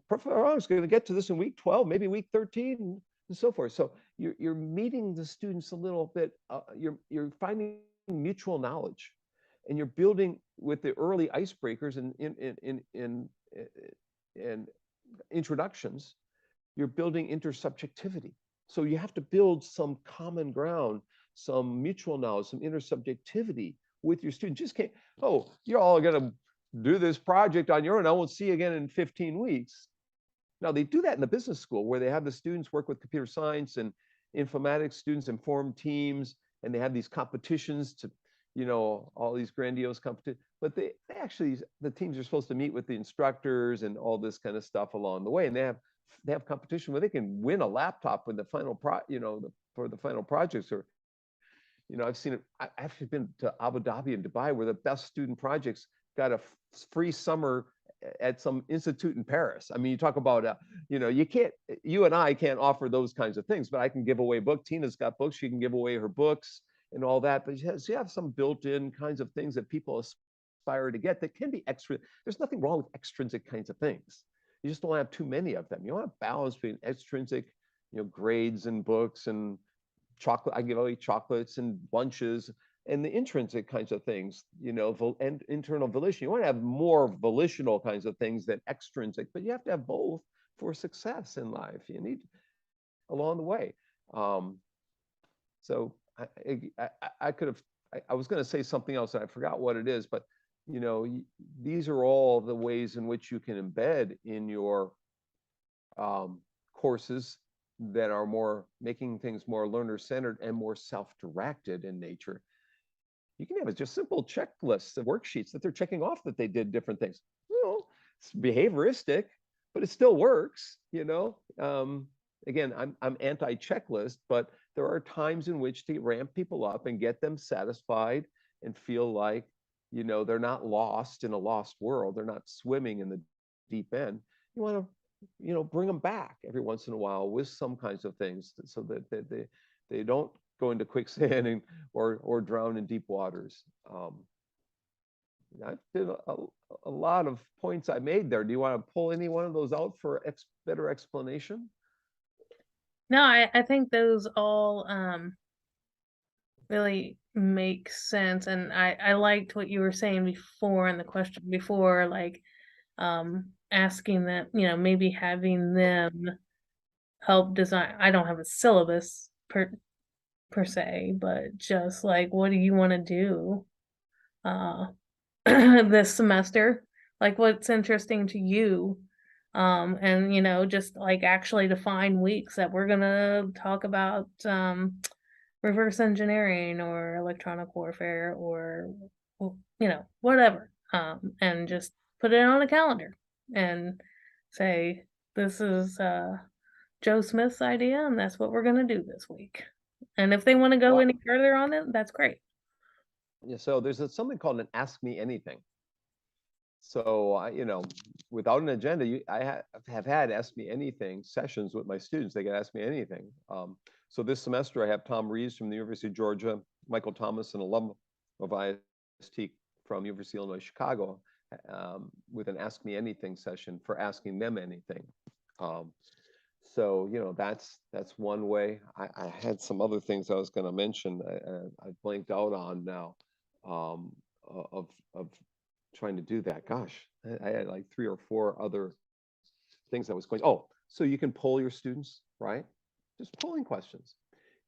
Professor Bonk's going to get to this in week 12, maybe week 13, and so forth. So you're meeting the students a little bit. You're finding mutual knowledge, and you're building with the early icebreakers and introductions. You're building intersubjectivity. So you have to build some common ground, some mutual knowledge, some intersubjectivity with your students. Just can't, oh, you're all going to do this project on your own. I won't see you again in 15 weeks. Now, they do that in the business school, where they have the students work with computer science and informatics students and form teams, and they have these competitions to, all these grandiose competitions. But they actually, the teams are supposed to meet with the instructors and all this kind of stuff along the way. And they have competition where they can win a laptop with the final for the final projects. Or, I've seen it. I've actually been to Abu Dhabi and Dubai, where the best student projects got a free summer at some institute in Paris. I mean, you talk about, you and I can't offer those kinds of things, but I can give away books. Tina's got books. She can give away her books and all that. But you have some built-in kinds of things that people aspire to get that can be extra. There's nothing wrong with extrinsic kinds of things. You just don't have too many of them. You want to balance between extrinsic, grades and books and chocolate. I give away chocolates and lunches, and the intrinsic kinds of things, and internal volition. You want to have more volitional kinds of things than extrinsic, but you have to have both for success in life. You need along the way. So I was going to say something else and I forgot what it is, but these are all the ways in which you can embed in your courses that are more making things more learner-centered and more self-directed in nature. You can have just simple checklists and worksheets that they're checking off that they did different things. It's behavioristic, but it still works. Again, I'm anti-checklist, but there are times in which to ramp people up and get them satisfied and feel like, they're not lost in a lost world. They're not swimming in the deep end. You want to, bring them back every once in a while with some kinds of things so that they don't go into quicksand or drown in deep waters. I did a lot of points I made there. Do you want to pull any one of those out for better explanation?
No, I think those all really make sense. And I liked what you were saying before in the question before, like asking them, maybe having them help design. I don't have a syllabus per se, but just like, what do you want to do this semester? Like, what's interesting to you? And just like actually define weeks that we're gonna talk about reverse engineering or electronic warfare or whatever. And just put it on a calendar and say, this is Joe Smith's idea, and that's what we're gonna do this week. And if they want to go
Well,
any further on it, that's great.
yeah, so there's something called an Ask Me Anything. So without an agenda, I have had Ask Me Anything sessions with my students. They can ask me anything. So this semester, I have Tom Reeves from the University of Georgia, Michael Thomas, an alum of IST from University of Illinois, Chicago, with an Ask Me Anything session for asking them anything. So that's one way. I had some other things I was going to mention. I blanked out on now of trying to do that. Gosh, I had like 3 or 4 other things I was going. Oh, so you can poll your students, right? Just polling questions.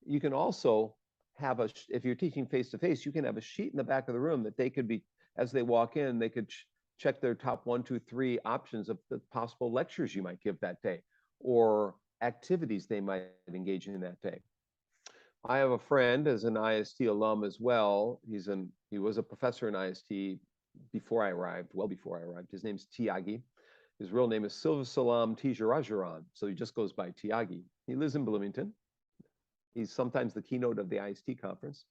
You can also have if you're teaching face-to-face, you can have a sheet in the back of the room that they could be, as they walk in, they could check their top 1, 2, 3 options of the possible lectures you might give that day or activities they might engage in that day. I have a friend as an IST alum as well. He was a professor in IST before I arrived, well before I arrived. His name's Tiagi. His real name is Silvasalam Tijarajaran, so he just goes by Tiagi. He lives in Bloomington. He's sometimes the keynote of the IST conference.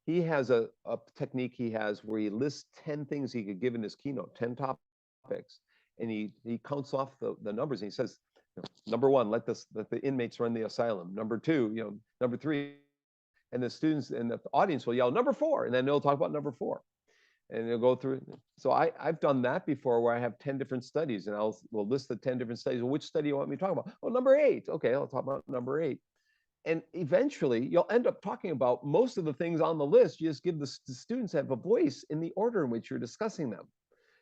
He has a technique he has where he lists 10 things he could give in his keynote, 10 topics, and he counts off the numbers, and he says, number 1, let the inmates run the asylum. Number 2, number 3, and the students and the audience will yell number 4, and then they'll talk about number 4. And they'll go through. So I've done that before where I have 10 different studies and we'll list the 10 different studies. Well, which study do you want me to talk about? Oh, number 8. Okay, I'll talk about number 8. And eventually you'll end up talking about most of the things on the list. You just give the students have a voice in the order in which you're discussing them.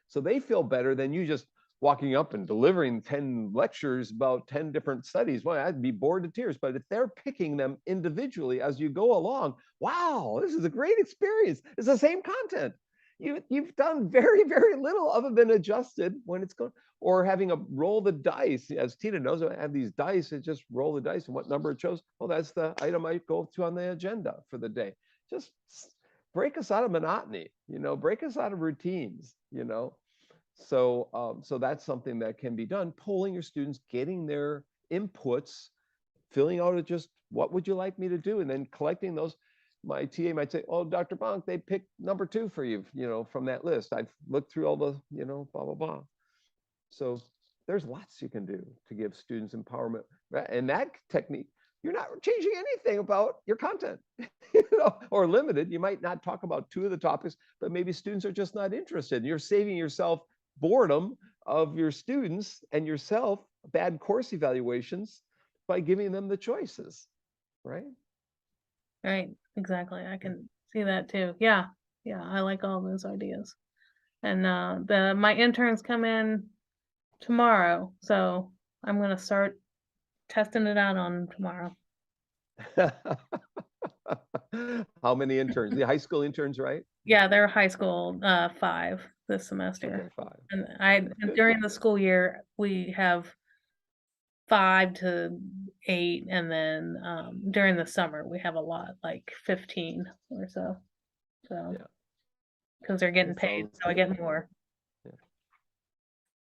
So they feel better than you just walking up and delivering 10 lectures about 10 different studies. Well, I'd be bored to tears. But if they're picking them individually as you go along, wow, this is a great experience. It's the same content. You've done very, very little other than adjusted when it's going, or having a roll the dice. As Tina knows, I have these dice and just roll the dice and what number it chose. Well, that's the item I go to on the agenda for the day. Just break us out of monotony, break us out of routines, So that's something that can be done. Polling your students, getting their inputs, filling out just what would you like me to do, and then collecting those. My TA might say, oh, Dr. Bonk, they picked number 2 for you, from that list. I've looked through all the, blah, blah, blah. So there's lots you can do to give students empowerment. And that technique, you're not changing anything about your content, or limited. You might not talk about 2 of the topics, but maybe students are just not interested. You're saving yourself boredom of your students and yourself bad course evaluations by giving them the choices, right?
Right, exactly. I can see that too. Yeah, I like all those ideas. And my interns come in tomorrow, so I'm gonna start testing it out on tomorrow.
How many interns? The high school interns, right?
Yeah, they're high school 5 this semester.
Okay, 5.
And during the school year we have 5 to 8, and then during the summer we have a lot, like 15 or so. So
Yeah.
because they're getting
That
paid,
sounds
so I
good.
get more.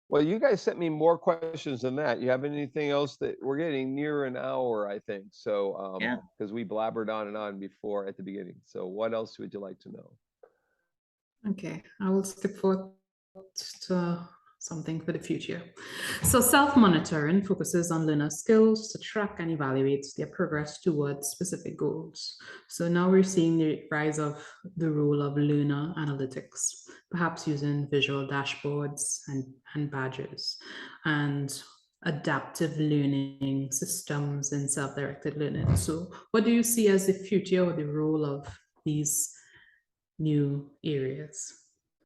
Well, you guys sent me more questions than that. You have anything else that we're getting near an hour, I think. So,
Yeah.
because we blabbered on and on before at the beginning. So what else would you like to know?
Okay, I will skip forward to something for the future. So self-monitoring focuses on learner skills to track and evaluate their progress towards specific goals. So now we're seeing the rise of the role of learner analytics, perhaps using visual dashboards and badges, and adaptive learning systems and self-directed learning. So what do you see as the future or the role of these new areas?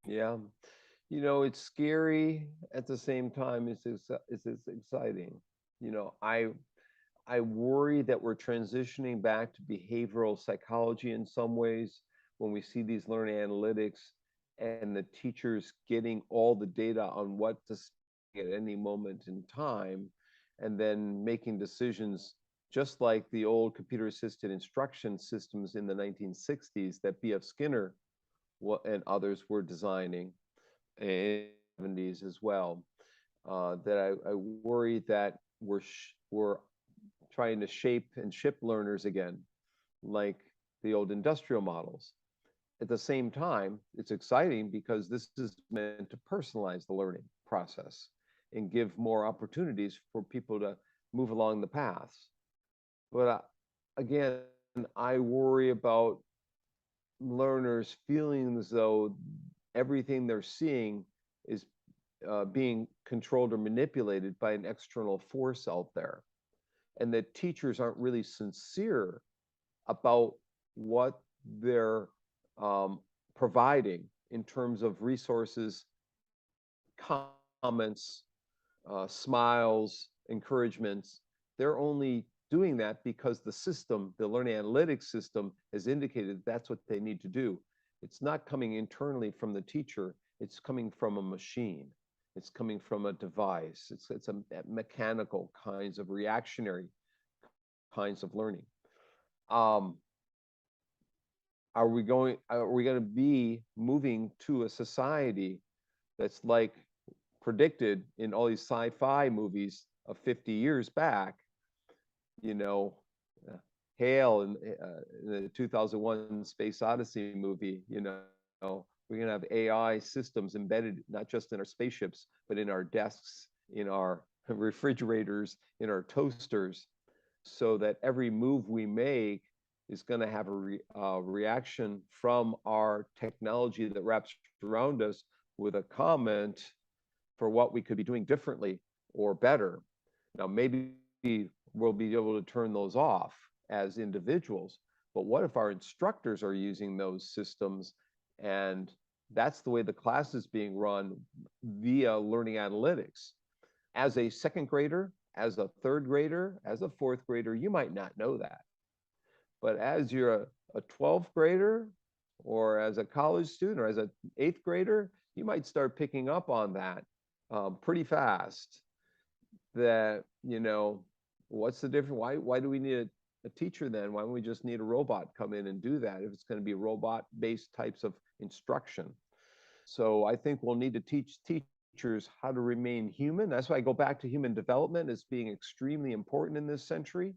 Yeah. It's scary at the same time. It's exciting. You know, I worry that we're transitioning back to behavioral psychology in some ways when we see these learning analytics and the teachers getting all the data on what to say at any moment in time, and then making decisions just like the old computer assisted instruction systems in the 1960s that B.F. Skinner and others were designing in the 70s as well. That I worry that we're trying to shape and ship learners again, like the old industrial models. At the same time, it's exciting because this is meant to personalize the learning process and give more opportunities for people to move along the paths. But again, I worry about learners feeling as though everything they're seeing is being controlled or manipulated by an external force out there, and that teachers aren't really sincere about what they're providing in terms of resources, comments, smiles, encouragements. They're only doing that because the system, the learning analytics system, has indicated that's what they need to do. It's not coming internally from the teacher, it's coming from a machine. It's coming from a device. It's a mechanical kinds of reactionary kinds of learning. Um, are we going to be moving to a society that's like predicted in all these sci-fi movies of 50 years back, you know, Hale in the 2001 Space Odyssey movie, we're going to have AI systems embedded not just in our spaceships, but in our desks, in our refrigerators, in our toasters, so that every move we make is going to have a reaction from our technology that wraps around us with a comment for what we could be doing differently or better. Now, maybe we'll be able to turn those off as individuals, but what if our instructors are using those systems and that's the way the class is being run via learning analytics? As a second grader, as a third grader, as a fourth grader, you might not know that. But as you're a 12th grader, or as a college student, or as an 8th grader, you might start picking up on that pretty fast. That, what's the difference? Why do we need a teacher then? Why don't we just need a robot come in and do that if it's going to be robot-based types of instruction? So I think we'll need to teach teachers how to remain human. That's why I go back to human development as being extremely important in this century.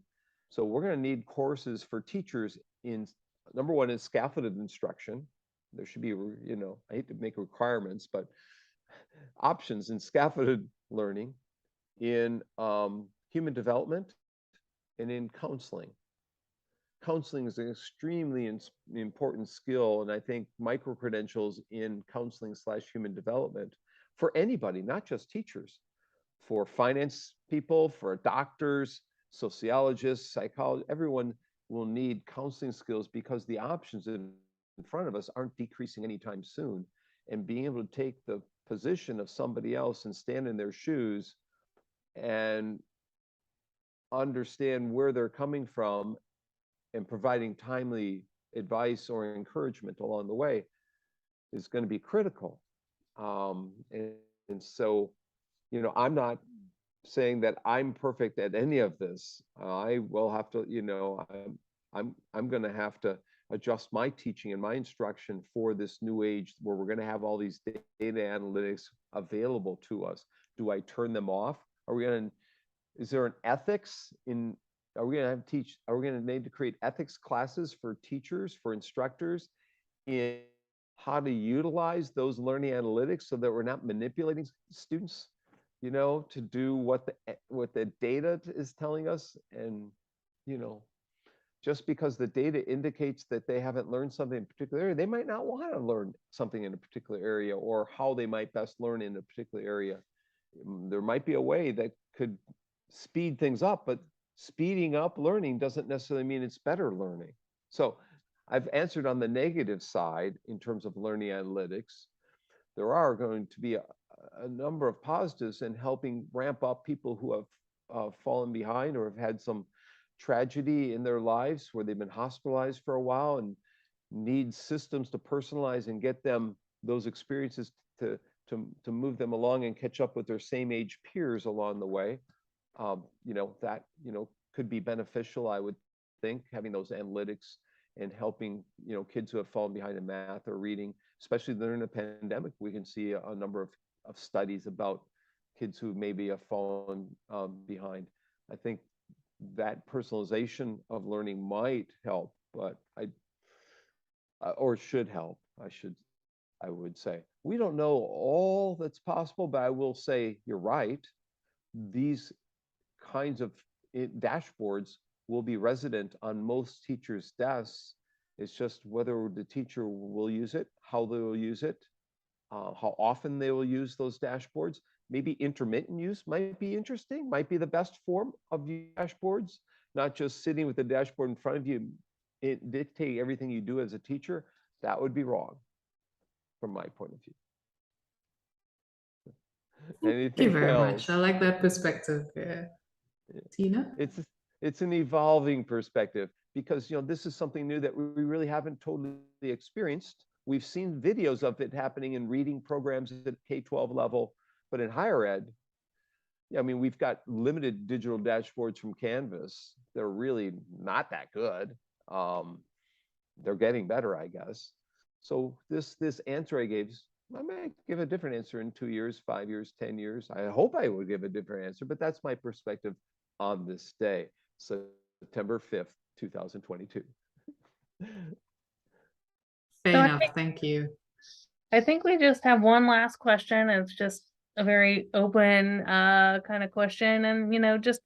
So we're going to need courses for teachers in, number one, is scaffolded instruction. There should be, I hate to make requirements, but options in scaffolded learning, in human development, and in counseling. Counseling is an extremely important skill, and I think micro-credentials in counseling/human development for anybody, not just teachers, for finance people, for doctors, sociologists, psychologists, everyone will need counseling skills because the options in front of us aren't decreasing anytime soon. And being able to take the position of somebody else and stand in their shoes and understand where they're coming from and providing timely advice or encouragement along the way is going to be critical. And so, I'm not saying that I'm perfect at any of this. I will have to, I'm going to have to adjust my teaching and my instruction for this new age where we're going to have all these data analytics available to us do I turn them off? Is there an ethics in, are we going to need to create ethics classes for teachers, for instructors in how to utilize those learning analytics so that we're not manipulating students, to do what the data is telling us? And, just because the data indicates that they haven't learned something in a particular area, they might not want to learn something in a particular area, or how they might best learn in a particular area. There might be a way that could speed things up, but speeding up learning doesn't necessarily mean it's better learning. So I've answered on the negative side in terms of learning analytics. There are going to be a number of positives in helping ramp up people who have fallen behind or have had some tragedy in their lives where they've been hospitalized for a while and need systems to personalize and get them those experiences to move them along and catch up with their same age peers along the way. That could be beneficial, I would think, having those analytics and helping kids who have fallen behind in math or reading, especially during the pandemic. We can see a number of studies about kids who maybe have fallen behind. I think that personalization of learning might help, but or should help, I would say. We don't know all that's possible, but I will say you're right. These kinds of dashboards will be resident on most teachers' desks. It's just whether the teacher will use it, how they will use it, how often they will use those dashboards. Maybe intermittent use might be interesting, might be the best form of dashboards, not just sitting with the dashboard in front of you, dictate everything you do as a teacher. That would be wrong from my point of view.
Thank you very
else?
much. I like that perspective. Yeah. Tina?
It's an evolving perspective, because this is something new that we really haven't totally experienced. We've seen videos of it happening in reading programs at K-12 level, but in higher ed, I mean, we've got limited digital dashboards from Canvas. They're really not that good. They're getting better, I guess. So this answer I gave, I might give a different answer in 2 years, 5 years, 10 years. I hope I would give a different answer, but that's my perspective on this day, September 5th, 2022.
Fair enough. Thank you.
I think we just have one last question. It's just a very open kind of question, and just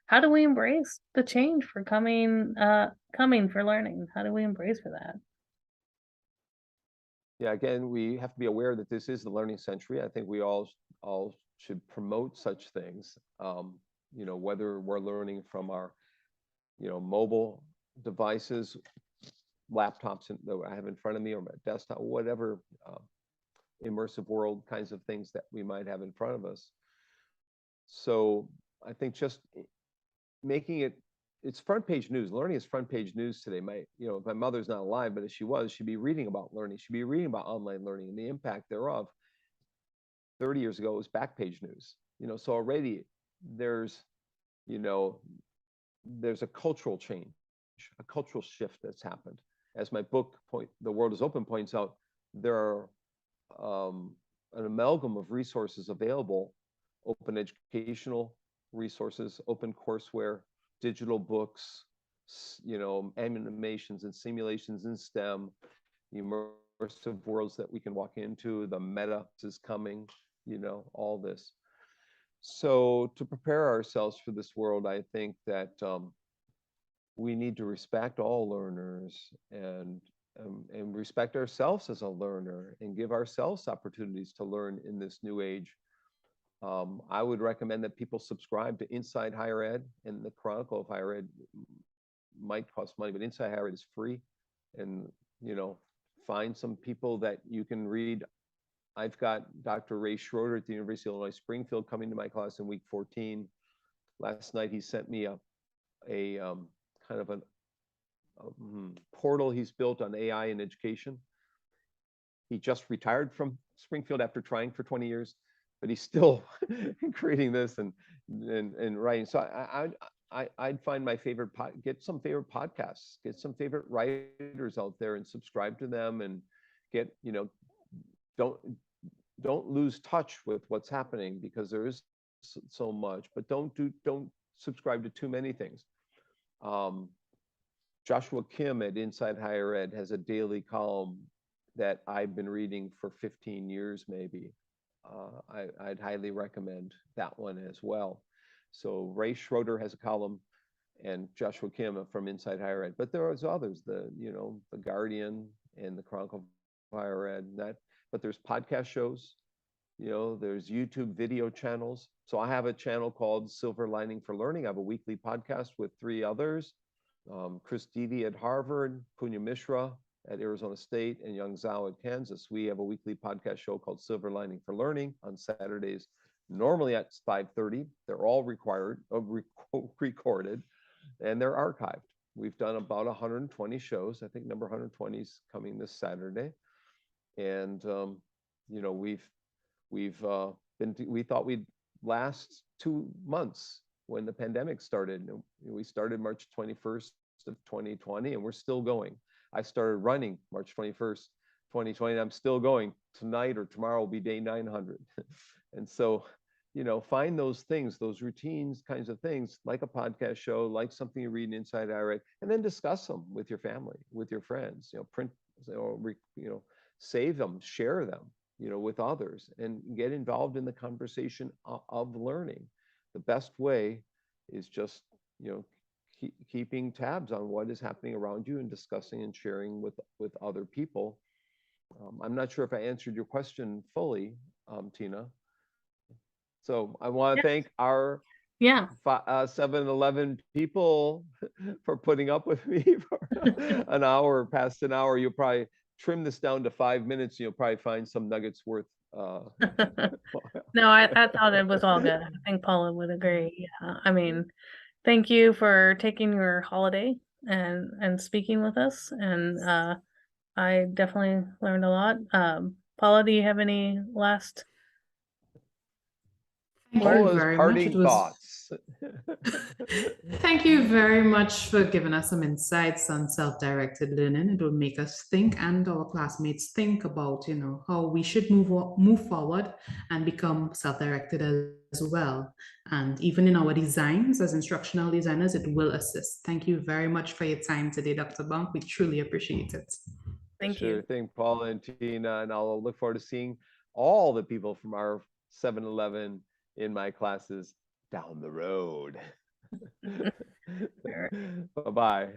how do we embrace the change for coming for learning? How do we embrace for that?
Yeah, again, we have to be aware that this is the learning century. I think we all should promote such things. Whether we're learning from our mobile devices, laptops that I have in front of me, or my desktop, whatever immersive world kinds of things that we might have in front of us. So I think just making it's front page news. Learning is front page news today. My mother's not alive, but if she was, she'd be reading about learning. She'd be reading about online learning and the impact thereof. 30 years ago, it was back page news. So already there's a cultural change, a cultural shift that's happened. As my book The World is Open points out, there are an amalgam of resources available: open educational resources, open courseware, digital books, animations and simulations in STEM, immersive worlds that we can walk into. The meta is coming, all this. So to prepare ourselves for this world, I think that we need to respect all learners and respect ourselves as a learner and give ourselves opportunities to learn in this new age. I would recommend that people subscribe to Inside Higher Ed, and the Chronicle of Higher Ed might cost money, but Inside Higher Ed is free. And, find some people that you can read. I've got Dr. Ray Schroeder at the University of Illinois Springfield coming to my class in week 14. Last night, he sent me a kind of a portal he's built on AI in education. He just retired from Springfield after trying for 20 years, but he's still creating this and writing. So I'd find my favorite get some favorite podcasts, get some favorite writers out there and subscribe to them, and get, don't don't lose touch with what's happening, because there is so much, but don't subscribe to too many things. Joshua Kim at Inside Higher Ed has a daily column that I've been reading for 15 years, maybe. I'd highly recommend that one as well. So Ray Schroeder has a column, and Joshua Kim from Inside Higher Ed. But there are others, the Guardian and the Chronicle of Higher Ed. But there's podcast shows. There's YouTube video channels. So I have a channel called Silver Lining for Learning. I have a weekly podcast with 3 others. Chris Deedy at Harvard, Punya Mishra at Arizona State, and Young Zhao at Kansas. We have a weekly podcast show called Silver Lining for Learning on Saturdays, normally at 5:30. They're all recorded, and they're archived. We've done about 120 shows. I think number 120 is coming this Saturday. And we thought we'd last 2 months when the pandemic started. We started March 21st of 2020, and we're still going. I started running March 21st, 2020, and I'm still going. Tonight or tomorrow will be day 900. And so, find those things, those routines kinds of things, like a podcast show, like something you read Inside Higher Ed, and then discuss them with your family, with your friends, print, save them, share them, with others, and get involved in the conversation of learning. The best way is just, keeping tabs on what is happening around you and discussing and sharing with other people. I'm not sure if I answered your question fully, Tina. So I want to thank our 711 people for putting up with me for an hour, past an hour. You'll probably trim this down to 5 minutes. You'll probably find some nuggets worth.
No, I thought it was all good. I think Paula would agree. I mean, thank you for taking your holiday and speaking with us. And I definitely learned a lot. Paula, do you have any last
Paula's parting thoughts?
Thank you very much for giving us some insights on self-directed learning. It will make us think, and our classmates think about, how we should move forward and become self-directed as well. And even in our designs as instructional designers, it will assist. Thank you very much for your time today, Dr. Bonk. We truly appreciate it.
Thank you.
Thank Paula and Tina, and I'll look forward to seeing all the people from our 711 in my classes down the road. Bye-bye.